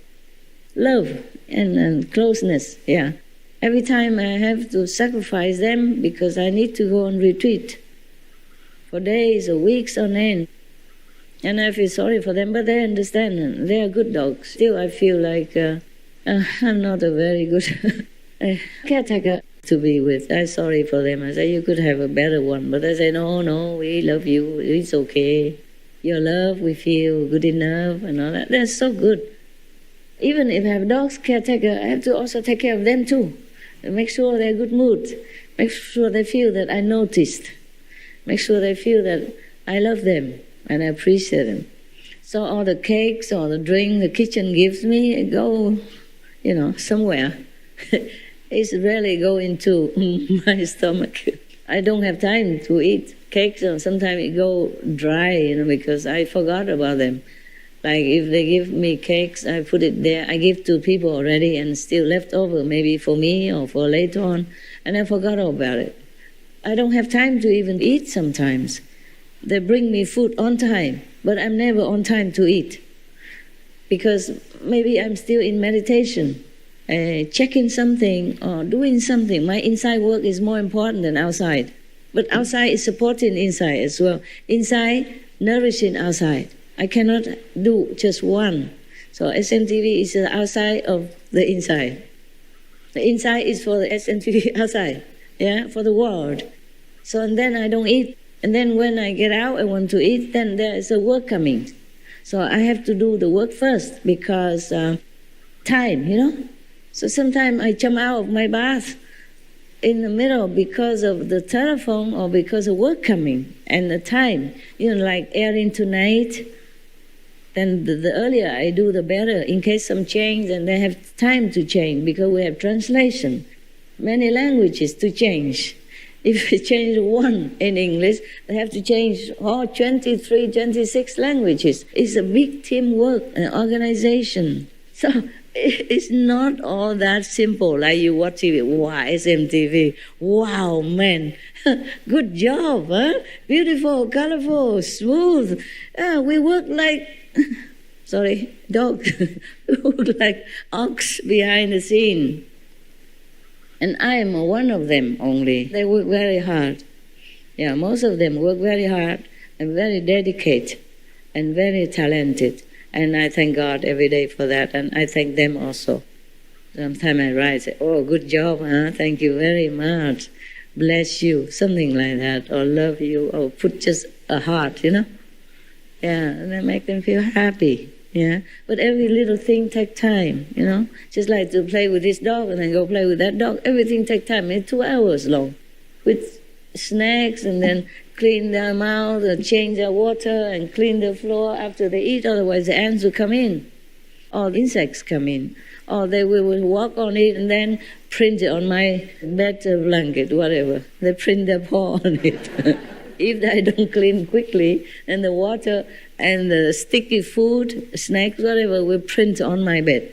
love and closeness. Yeah. Every time I have to sacrifice them because I need to go on retreat for days or weeks on end. And I feel sorry for them, but they understand. And they are good dogs. Still, I feel like I'm not a very good caretaker to be with. I'm sorry for them. I say, you could have a better one. But I say, no, we love you. It's okay. Your love, we feel good enough and all that. That's so good. Even if I have dogs caretaker, I have to also take care of them too. Make sure they're good mood. Make sure they feel that I noticed. Make sure they feel that I love them and I appreciate them. So all the cakes or the drink the kitchen gives me go, somewhere. It's rarely go into my stomach. I don't have time to eat cakes, or sometimes it go dry, because I forgot about them. Like if they give me cakes, I put it there. I give to people already and still left over, maybe for me or for later on, and I forgot about it. I don't have time to even eat sometimes. They bring me food on time, but I'm never on time to eat because maybe I'm still in meditation, checking something or doing something. My inside work is more important than outside, but outside is supporting inside as well. Inside, nourishing outside. I cannot do just one. So SMTV is the outside of the inside. The inside is for the SMTV outside, for the world. So and then I don't eat. And then when I get out, I want to eat, then there is a work coming. So I have to do the work first because time, So sometimes I jump out of my bath in the middle because of the telephone or because of work coming and the time, like airing tonight. Then the earlier I do, the better. In case some change, then they have time to change because we have translation, many languages to change. If we change one in English, they have to change 23, 26 languages. It's a big teamwork, an organization. So it's not all that simple like you watch TV. Wow, SMTV. Wow, man. Good job, huh? Beautiful, colorful, smooth. We work like, dog. We work like ox behind the scene. And I am one of them only. They work very hard. Yeah, most of them work very hard and very dedicated and very talented. And I thank God every day for that, and I thank them also. Sometimes I write, say, oh, good job, huh? Thank you very much. Bless you, something like that, or love you, or put just a heart, Yeah, and I make them feel happy. Yeah, but every little thing takes time, Just like to play with this dog and then go play with that dog. Everything takes time. It's 2 hours long with snacks and then clean their mouth and change their water and clean the floor after they eat. Otherwise, the ants will come in. Or insects come in. Or they will walk on it and then print it on my bed blanket, whatever. They print their paw on it. If I don't clean quickly, and the water and the sticky food, snacks, whatever, will print on my bed.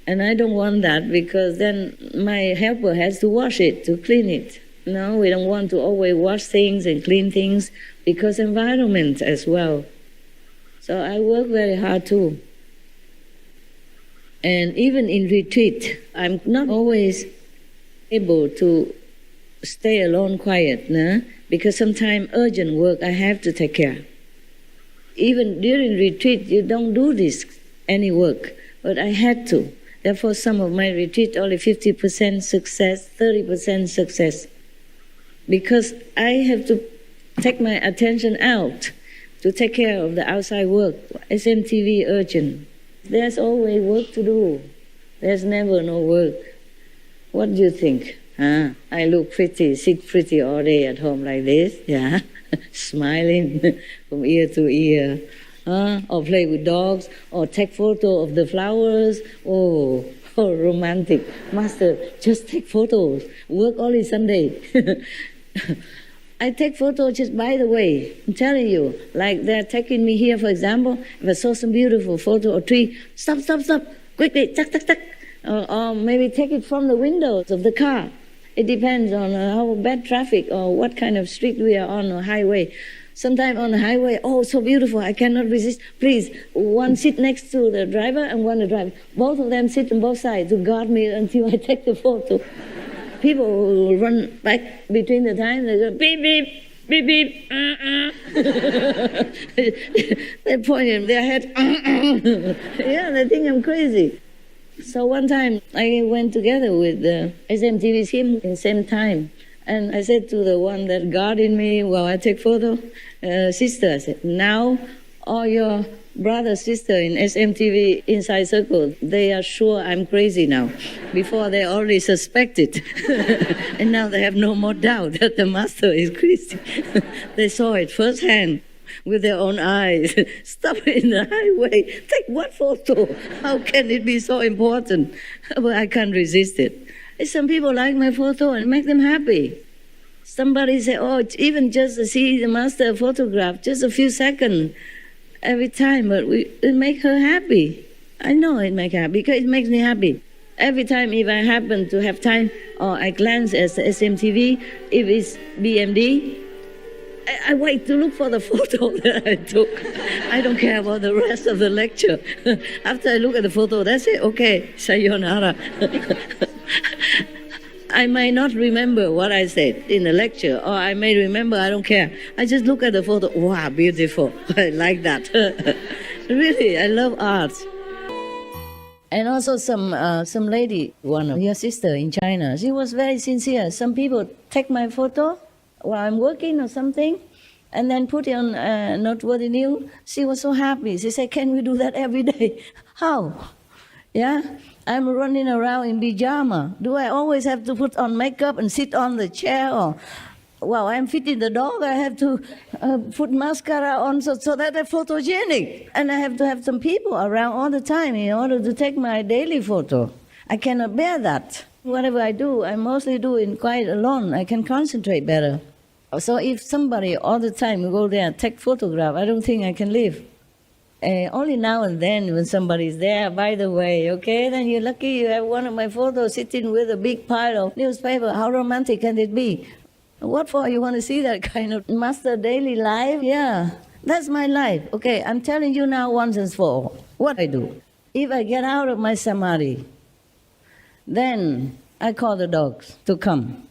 And I don't want that, because then my helper has to wash it, to clean it. No, we don't want to always wash things and clean things, because environment as well. So I work very hard too. And even in retreat, I'm not always able to stay alone quiet, no? Because sometimes urgent work I have to take care. Even during retreat, you don't do this, any work, but I had to. Therefore, some of my retreat only 50% success, 30% success. Because I have to take my attention out to take care of the outside work. SMTV urgent. There's always work to do. There's never no work. What do you think? I look pretty, sit pretty all day at home like this, yeah, smiling from ear to ear, or play with dogs, or take photo of the flowers. Oh, romantic. Master, just take photos. Work only Sunday. I take photos just by the way. I'm telling you, like they're taking me here, for example, if I saw some beautiful photo or tree, stop, quickly, tuck. Or maybe take it from the windows of the car. It depends on how bad traffic or what kind of street we are on or highway. Sometimes on the highway, oh, so beautiful, I cannot resist. Please, one sit next to the driver and one the driver. Both of them sit on both sides to guard me until I take the photo. People will run back between the times. They go, beep, beep, beep, They're pointing their head. Yeah, they think I'm crazy. So one time I went together with the SMTV's him in the same time. And I said to the one that guarded me while I take photo, sister, I said, now all your brother, sister in SMTV inside circle, they are sure I'm crazy now. Before they already suspected. And now they have no more doubt that the master is crazy. They saw it firsthand. With their own eyes. Stop in the highway. Take what photo? How can it be so important? But I can't resist it. Some people like my photo and make them happy. Somebody say, oh, even just to see the master photograph, just a few seconds every time, but it make her happy. I know it make her happy because it makes me happy. Every time if I happen to have time or I glance at SMTV, if it's BMD, I wait to look for the photo that I took. I don't care about the rest of the lecture. After I look at the photo, that's it. Okay, sayonara. I may not remember what I said in the lecture, or I may remember, I don't care. I just look at the photo. Wow, beautiful. I like that. Really, I love art. And also some lady, one of your sister in China, she was very sincere. Some people take my photo while I'm working or something, and then put it on Noteworthy News. She was so happy. She said, can we do that every day? How? Yeah? I'm running around in pyjama. Do I always have to put on makeup and sit on the chair? Or while I'm feeding the dog, I have to put mascara on so that I'm photogenic. And I have to have some people around all the time in order to take my daily photo. I cannot bear that. Whatever I do, I mostly do it quite alone. I can concentrate better. So if somebody all the time go there and take photograph, I don't think I can live. Only now and then when somebody's there, by the way, okay, then you're lucky you have one of my photos sitting with a big pile of newspaper. How romantic can it be? What for? You want to see that kind of master daily life? Yeah, that's my life. Okay, I'm telling you now once and for all what I do. If I get out of my samadhi, then I call the dogs to come.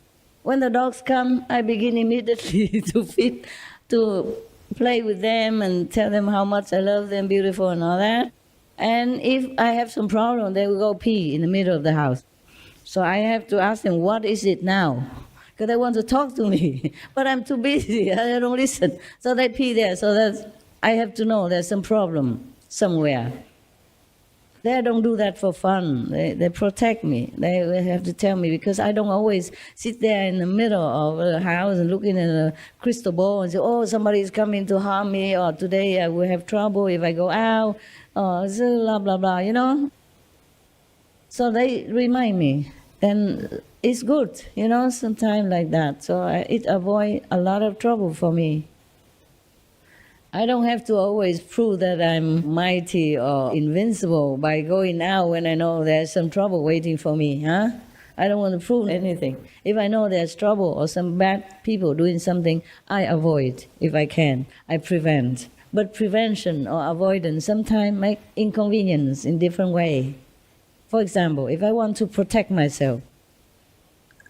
When the dogs come, I begin immediately to feed, to play with them and tell them how much I love them, beautiful and all that. And if I have some problem, they will go pee in the middle of the house. So I have to ask them, what is it now? Because they want to talk to me, but I'm too busy, I don't listen. So they pee there, so I have to know there's some problem somewhere. They don't do that for fun. They protect me. They have to tell me because I don't always sit there in the middle of the house and looking at a crystal ball and say, oh, somebody is coming to harm me, or today I will have trouble if I go out, or blah, blah, blah, you know? So they remind me then it's good, sometimes like that. So it avoids a lot of trouble for me. I don't have to always prove that I'm mighty or invincible by going out when I know there's some trouble waiting for me, huh? I don't want to prove anything. If I know there's trouble or some bad people doing something, I avoid if I can. I prevent. But prevention or avoidance sometimes make inconvenience in different way. For example, if I want to protect myself,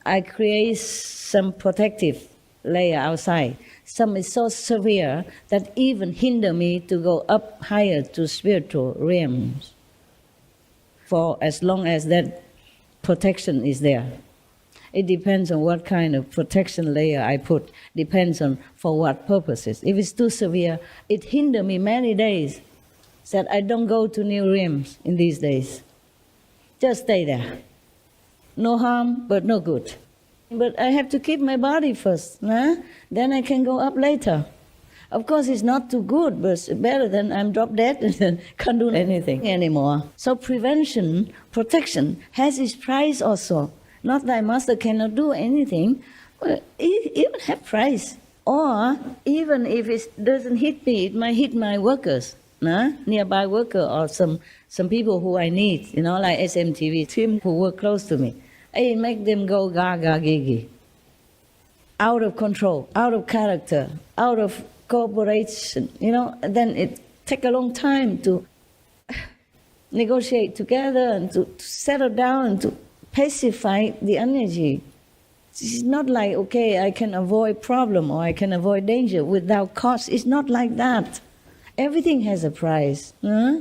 I create some protective layer outside. Some is so severe that even hinder me to go up higher to spiritual realms for as long as that protection is there. It depends on what kind of protection layer I put, depends on for what purposes. If it's too severe, it hinder me many days, that I don't go to new realms in these days. Just stay there. No harm, but no good. But I have to keep my body first, huh? Then I can go up later. Of course, it's not too good, but it's better than I'm drop dead and can't do anything anymore. So prevention, protection, has its price also. Not that master cannot do anything, but it have price. Or even if it doesn't hit me, it might hit my workers, nearby worker or some people who I need, like SMTV team who work close to me. I make them go gaga gigi, out of control, out of character, out of cooperation, then it take a long time to negotiate together and to settle down and to pacify the energy. It's not like, okay, I can avoid problem or I can avoid danger without cost. It's not like that. Everything has a price. Huh?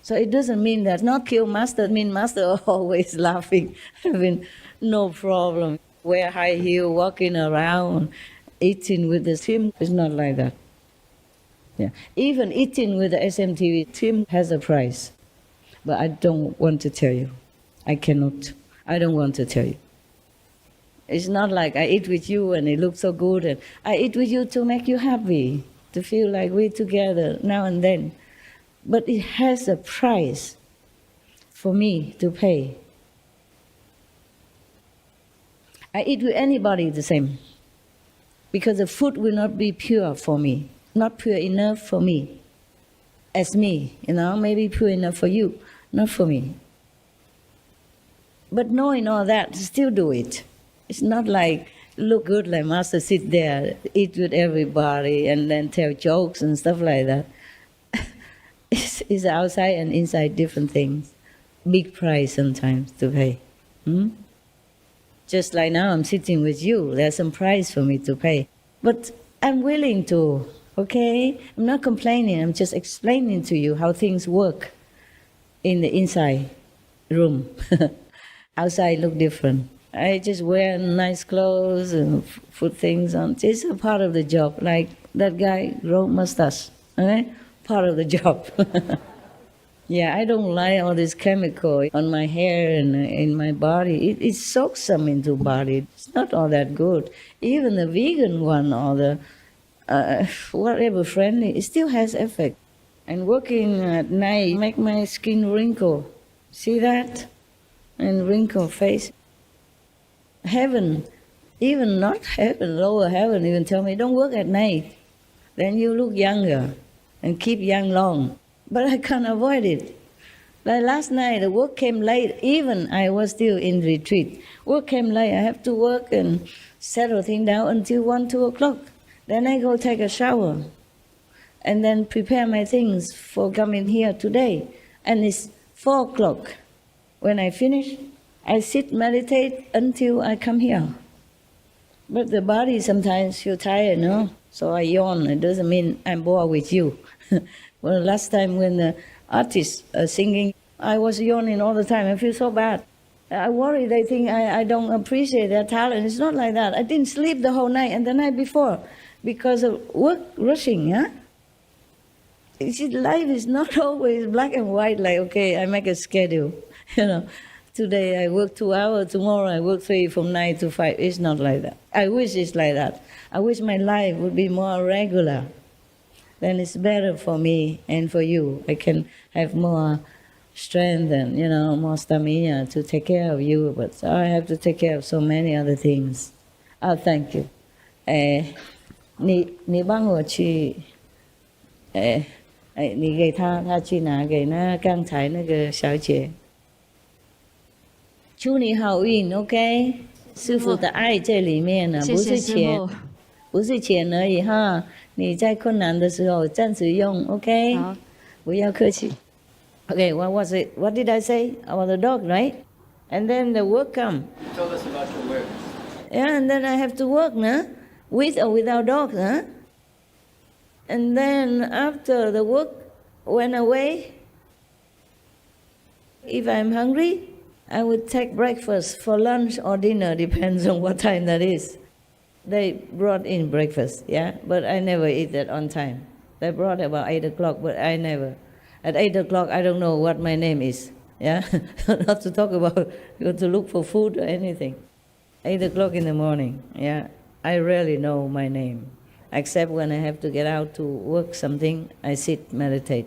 So it doesn't mean that not kill master, mean master always laughing, having no problem, wear high heel, walking around, eating with the team. It's not like that. Yeah. Even eating with the SMTV team has a price. But I don't want to tell you. I cannot. I don't want to tell you. It's not like I eat with you and it looks so good, and I eat with you to make you happy, to feel like we're together now and then. But it has a price for me to pay. I eat with anybody the same, because the food will not be pure for me, not pure enough for me, as me, maybe pure enough for you, not for me. But knowing all that, still do it. It's not like look good like master sit there, eat with everybody, and then tell jokes and stuff like that. It's outside and inside different things. Big price sometimes to pay. Just like now I'm sitting with you, there's some price for me to pay. But I'm willing to, okay? I'm not complaining, I'm just explaining to you how things work in the inside room. Outside look different. I just wear nice clothes and put things on. It's a part of the job, like that guy grow mustache, okay? Part of the job. Yeah, I don't like all this chemical on my hair and in my body. It soaks some into body. It's not all that good. Even the vegan one or the whatever friendly, it still has effect. And working at night make my skin wrinkle. See that? And wrinkle face. Heaven, even not heaven, lower heaven even tell me, don't work at night. Then you look younger and keep young long. But I can't avoid it. Like last night, the work came late, even I was still in retreat. Work came late, I have to work and settle things down until 1, 2 o'clock. Then I go take a shower and then prepare my things for coming here today. And it's 4 o'clock. When I finish, I sit, meditate until I come here. But the body sometimes feel tired, no? So I yawn. It doesn't mean I'm bored with you. Well, last time when the artists are singing, I was yawning all the time. I feel so bad. I worry they think I don't appreciate their talent. It's not like that. I didn't sleep the whole night and the night before because of work rushing, yeah? You see, life is not always black and white, like, okay, I make a schedule, Today I work 2 hours, tomorrow I work 3 from 9 to 5. It's not like that. I wish it's like that. I wish my life would be more regular. Then it's better for me and for you. I can have more strength and, more stamina to take care of you, but I have to take care of so many other things. Oh, thank you. 你帮我去，你给他去拿给那刚才那个小姐。祝你好运 ，OK？ 师父的爱在里面呢，不是钱，不是钱而已哈。你在困难的时候暂时用 ，OK？
好，
不要客气。Okay, what was it? What did I say about the dog, right? And then the work come.
You told us about your work.
Yeah, and then I have to work, nah? With or without dog, huh? And then after the work went away, if I'm hungry, I would take breakfast for lunch or dinner, depends on what time that is. They brought in breakfast, yeah, but I never eat that on time. They brought about 8 o'clock, but I never. At 8 o'clock, I don't know what my name is, yeah? Not to talk about, go to look for food or anything. 8 o'clock in the morning, yeah. I rarely know my name, except when I have to get out to work something, I sit, meditate.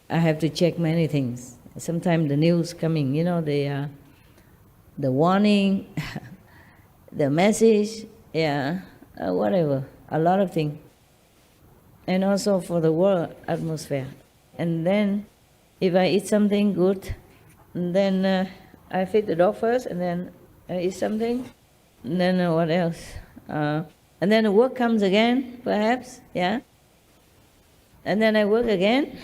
I have to check many things. Sometimes the news coming, the warning, the message, yeah, whatever, a lot of things. And also for the world atmosphere. And then if I eat something good, then I feed the dog first, and then I eat something, and then what else? And then the work comes again, perhaps, yeah? And then I work again.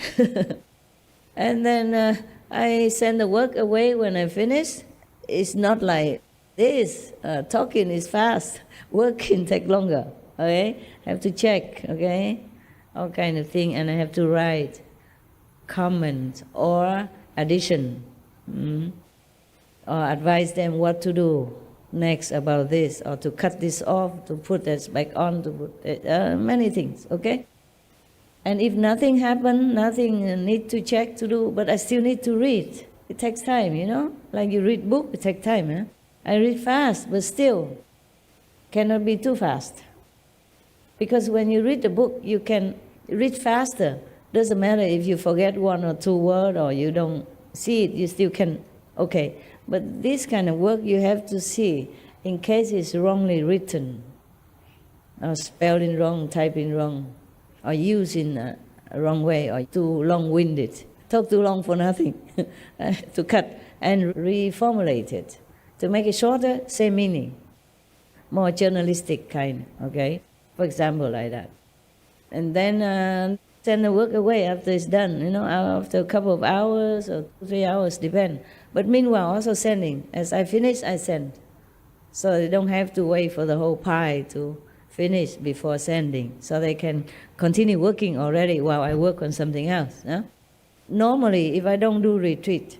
And then I send the work away when I finish. It's not like this. Talking is fast. Working take longer, okay? I have to check, okay? All kind of thing, and I have to write comment or addition, or advise them what to do next about this, or to cut this off, to put this back on, to put many things, okay? And if nothing happened, nothing need to check to do, but I still need to read. It takes time, like you read book, it takes time. Huh? I read fast, but still cannot be too fast. Because when you read the book, you can read faster. Doesn't matter if you forget one or two words or you don't see it, you still can, okay. But this kind of work you have to see in case it's wrongly written, or spelling wrong, typing wrong, or used in a wrong way, or too long-winded. Talk too long for nothing. To cut and reformulate it. To make it shorter, same meaning. More journalistic kind, okay? For example, like that. And then send the work away after it's done, after a couple of hours or 3 hours, depend. But meanwhile, also sending. As I finish, I send. So they don't have to wait for the whole pie to finish before sending. So they can continue working already while I work on something else. No? Normally, if I don't do retreat,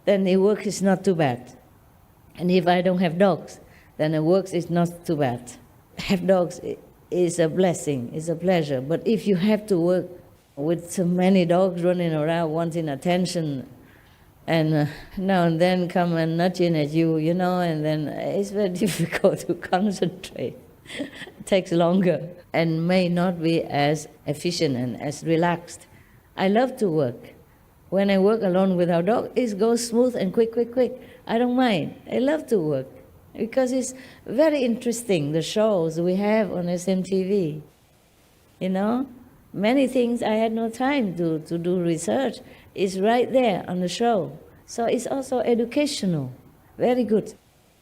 then the work is not too bad. And if I don't have dogs, then the work is not too bad. Have dogs is a blessing, is a pleasure. But if you have to work with so many dogs running around wanting attention, and now and then come and nudging at you, and then it's very difficult to concentrate. It takes longer and may not be as efficient and as relaxed. I love to work. When I work alone without dog, it goes smooth and quick. I don't mind. I love to work because it's very interesting, the shows we have on SMTV. Many things I had no time to do research. It's right there on the show. So it's also educational, very good.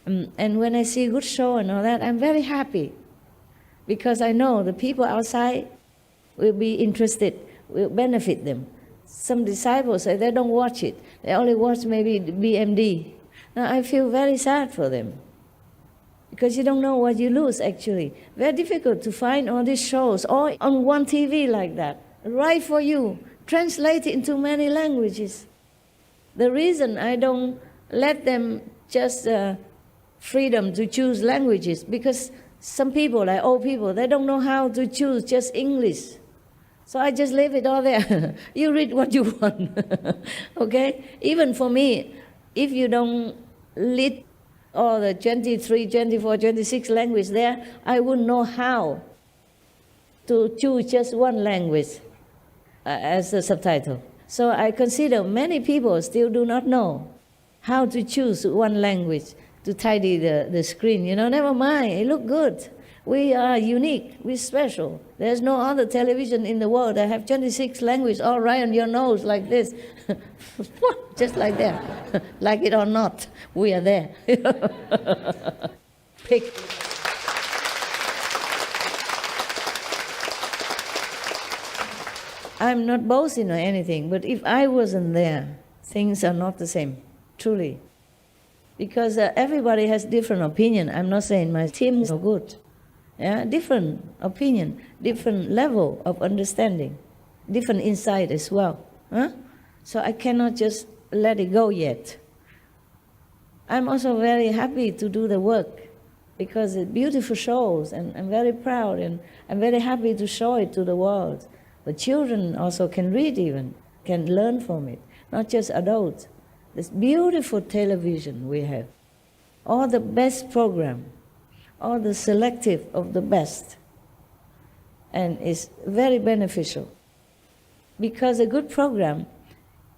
And when I see a good show and all that, I'm very happy because I know the people outside will be interested, will benefit them. Some disciples say they don't watch it. They only watch maybe the BMD. Now I feel very sad for them because you don't know what you lose actually. Very difficult to find all these shows all on one TV like that, right for you, translated into many languages. The reason I don't let them just freedom to choose languages because some people, like old people, they don't know how to choose just English. So I just leave it all there. You read what you want, okay? Even for me, if you don't read all the 23, 24, 26 language there, I wouldn't know how to choose just one language as a subtitle. So I consider many people still do not know how to choose one language to tidy the screen. Never mind, it look good. We are unique, we're special. There's no other television in the world that have 26 languages all right on your nose like this. Just like that. Like it or not, we are there. Pick. I'm not boasting or anything, but if I wasn't there, things are not the same, truly. Because everybody has different opinion. I'm not saying my team is no good. Yeah, different opinion, different level of understanding, different insight as well. Huh? So I cannot just let it go yet. I'm also very happy to do the work because it's beautiful shows, and I'm very proud, and I'm very happy to show it to the world. But children also can read even, can learn from it, not just adults. This beautiful television we have, all the best program, all the selective of the best, and it's very beneficial. Because a good program,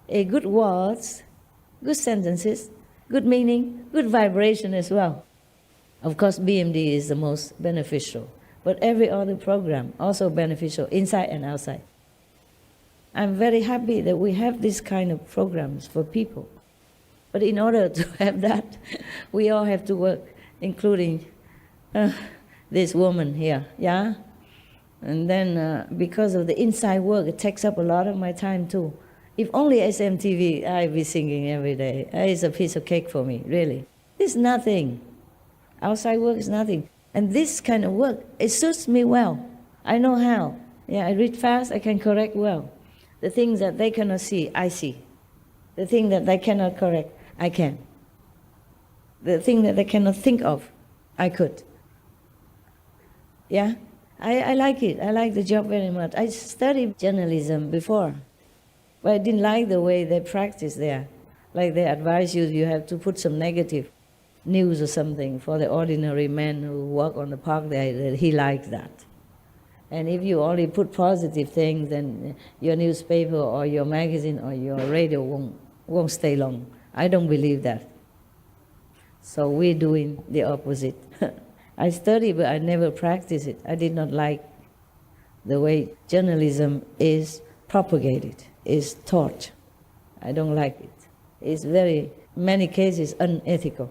a good words, good sentences, good meaning, good vibration as well. Of course, BMD is the most beneficial, but every other program also beneficial, inside and outside. I'm very happy that we have this kind of programs for people. But in order to have that, we all have to work, including this woman here, yeah? And then because of the inside work, it takes up a lot of my time too. If only SMTV, I'd be singing every day. It's a piece of cake for me, really. It's nothing. Outside work is nothing. And this kind of work, it suits me well. I know how. Yeah, I read fast, I can correct well. The things that they cannot see, I see. The thing that they cannot correct, I can. The thing that they cannot think of, I could. Yeah, I like it. I like the job very much. I studied journalism before, but I didn't like the way they practice there. Like they advise you have to put some negative news or something for the ordinary man who work on the park there, that he likes that. And if you only put positive things, then your newspaper or your magazine or your radio won't stay long. I don't believe that. So we're doing the opposite. I study, but I never practice it. I did not like the way journalism is propagated, is taught. I don't like it. It's very, many cases, unethical.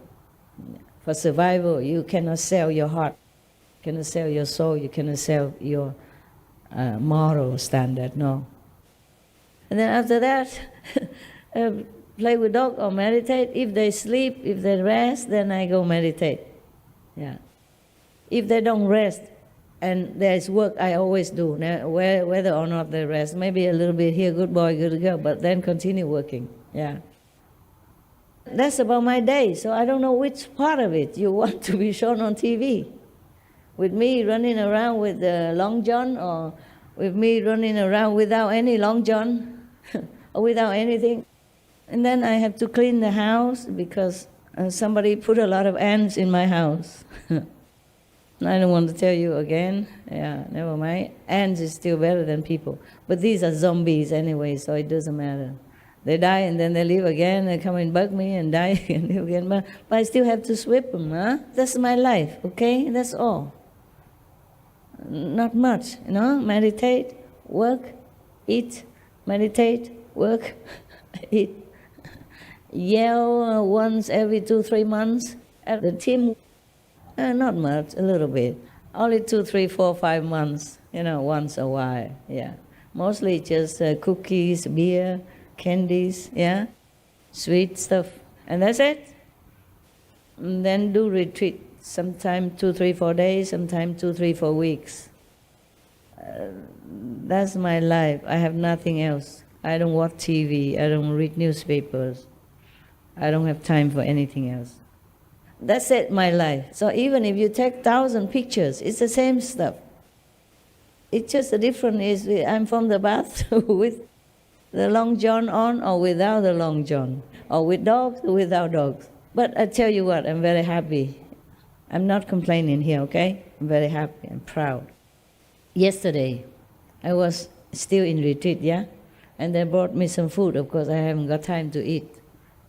For survival, you cannot sell your heart, you cannot sell your soul, you cannot sell your moral standard, no. And then after that, play with dog or meditate. If they sleep, if they rest, then I go meditate. Yeah. If they don't rest and there's work, I always do, whether or not they rest. Maybe a little bit here, good boy, good girl, but then continue working. Yeah. That's about my day, so I don't know which part of it you want to be shown on TV. With me running around with the long john, or with me running around without any long john, or without anything. And then I have to clean the house because somebody put a lot of ants in my house. I don't want to tell you again. Yeah, never mind. Ants is still better than people. But these are zombies anyway, so it doesn't matter. They die and then they live again, they come and bug me and die and live again. But I still have to sweep them, huh? That's my life, okay? That's all. Not much, meditate, work, eat, meditate, work, eat. Yell once every 2-3 months at the team. Not much, a little bit. Only 2, 3, 4, 5 months, once a while, yeah. Mostly just cookies, beer, candies, yeah, sweet stuff, and that's it. And then do retreat, sometime 2, 3, 4 days, sometime 2, 3, 4 weeks. That's my life. I have nothing else. I don't watch TV. I don't read newspapers. I don't have time for anything else. That's it, my life. So even if you take 1,000 pictures, it's the same stuff. It's just the difference is I'm from the bath with the long john on or without the long john, or with dogs or without dogs. But I tell you what, I'm very happy. I'm not complaining here, okay? I'm very happy, I'm proud. Yesterday, I was still in retreat, yeah? And they brought me some food. Of course, I haven't got time to eat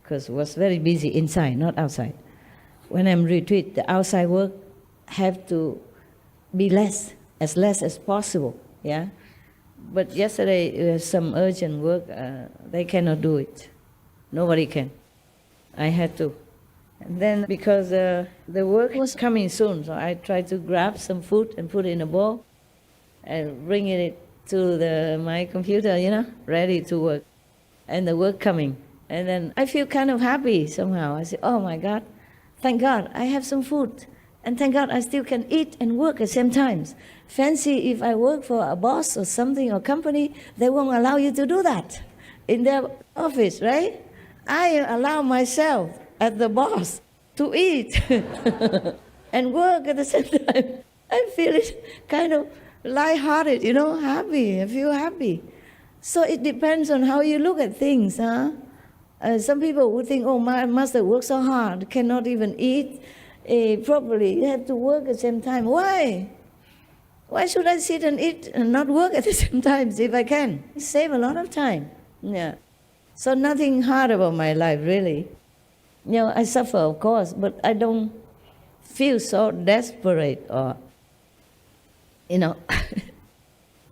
because I was very busy inside, not outside. When I'm retreat, the outside work have to be less as possible, yeah? But yesterday, some urgent work, they cannot do it. Nobody can. I had to. And then because the work was coming soon, so I tried to grab some food and put it in a bowl and bring it to my computer, ready to work. And the work coming. And then I feel kind of happy somehow. I say, oh my God, thank God I have some food. And thank God I still can eat and work at the same time. Fancy if I work for a boss or something or company, they won't allow you to do that in their office, right? I allow myself as the boss to eat and work at the same time. I feel it kind of lighthearted, happy. I feel happy. So it depends on how you look at things, huh? Some people would think, oh, my master works so hard, cannot even eat properly. You have to work at the same time. Why? Why should I sit and eat and not work at the same time if I can? Save a lot of time. Yeah. So nothing hard about my life, really. I suffer, of course, but I don't feel so desperate or,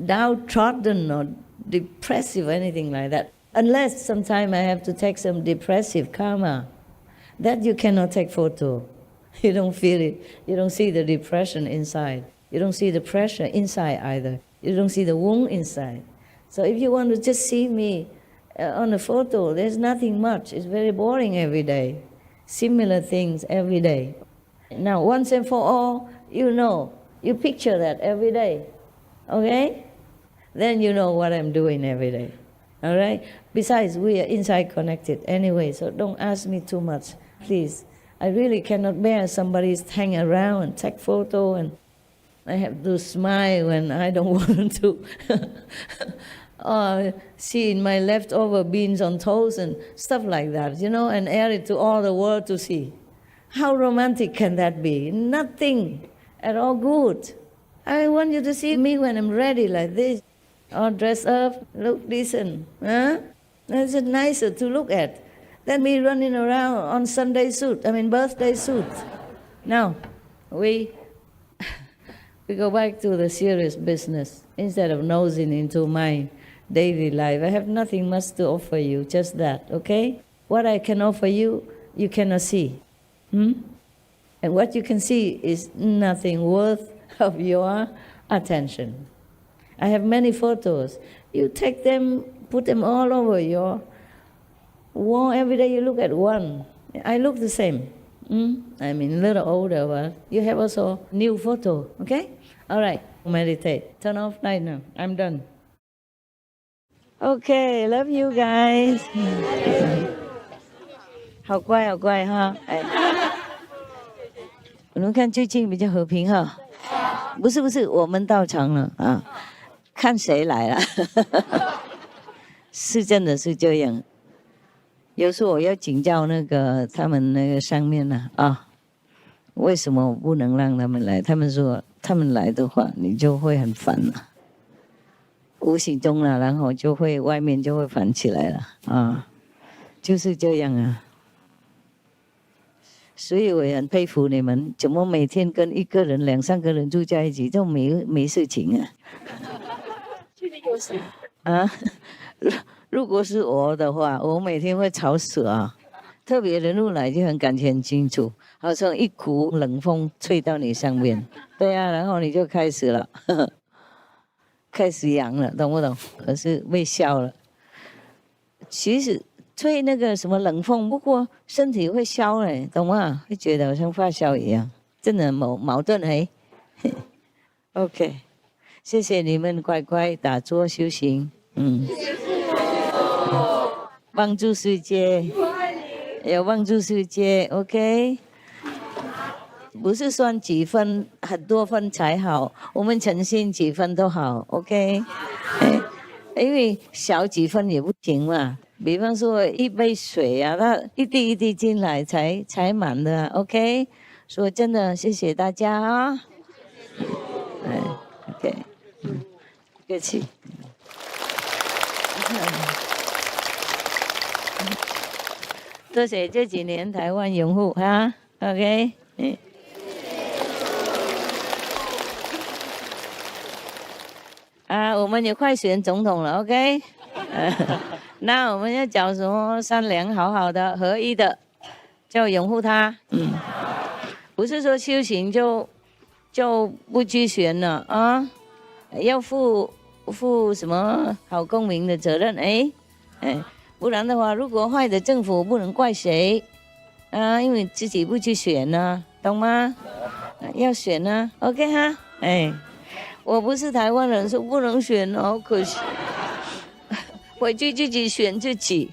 downtrodden or depressive or anything like that. Unless sometime I have to take some depressive karma. That you cannot take photo. You don't feel it. You don't see the depression inside. You don't see the pressure inside either. You don't see the wound inside. So if you want to just see me on a photo, there's nothing much. It's very boring every day. Similar things every day. Now, once and for all, you picture that every day. Okay? Then you know what I'm doing every day. All right? Besides, we are inside connected anyway, so don't ask me too much, please. I really cannot bear somebody's hang around and take photo, and I have to smile when I don't want to. Or see my leftover beans on toast and stuff like that, and air it to all the world to see. How romantic can that be? Nothing at all good. I want you to see me when I'm ready like this, all dressed up, look decent. Huh? It's nicer to look at than me running around on birthday suit. Now, we go back to the serious business instead of nosing into my daily life. I have nothing much to offer you, just that, okay? What I can offer you, you cannot see. And what you can see is nothing worth of your attention. I have many photos. You take them, put them all over your wall. Every day you look at one. I look the same. I mean, a little older, but you have also new photo, okay? All right, meditate. Turn off light now. I'm done. Okay, love you guys. 好乖哈，我们看最近比较和平哈。不是，我们到场了啊，看谁来了。是真的是这样。有时候我要请教他们上面呢为什么我不能让他们来？他们说他们来的话，你就会很烦了。无形中了，然后外面就会烦起来了就是这样啊。所以我也很佩服你们，怎么每天跟一个人、2、3个人住在一起，就没事情啊？如果是我的话，我每天会吵死啊！特别人物来就很感觉很清楚，好像一股冷风吹到你上面，对啊，然后你就开始了。开始痒了，懂不懂？可是被笑了。其实吹什么冷风，不过身体会烧嘞，懂吗？会觉得好像发烧一样，真的矛盾OK， 谢谢你们乖乖打坐修行，帮助世界，要帮助世界 ，OK。不是算几分，很多分才好。我们诚信几分都好 ，OK。因为小几分也不行嘛。比方说一杯水啊，它一滴一滴进来才满的 ，OK。所以真的谢谢大家啊。OK， 不客气。多谢这几年台湾拥护哈 ，OK， 我们也快选总统了 ，OK， 那我们要讲什么善良、好好的、合一的，就拥护他，不是说修行就不去选了啊，要负什么好公民的责任，不然的话，如果坏的政府不能怪谁啊，因为自己不去选呢，懂吗？要选呢 ，OK 哈，我不是台湾人，说不能选哦，可惜，回去自己选自己。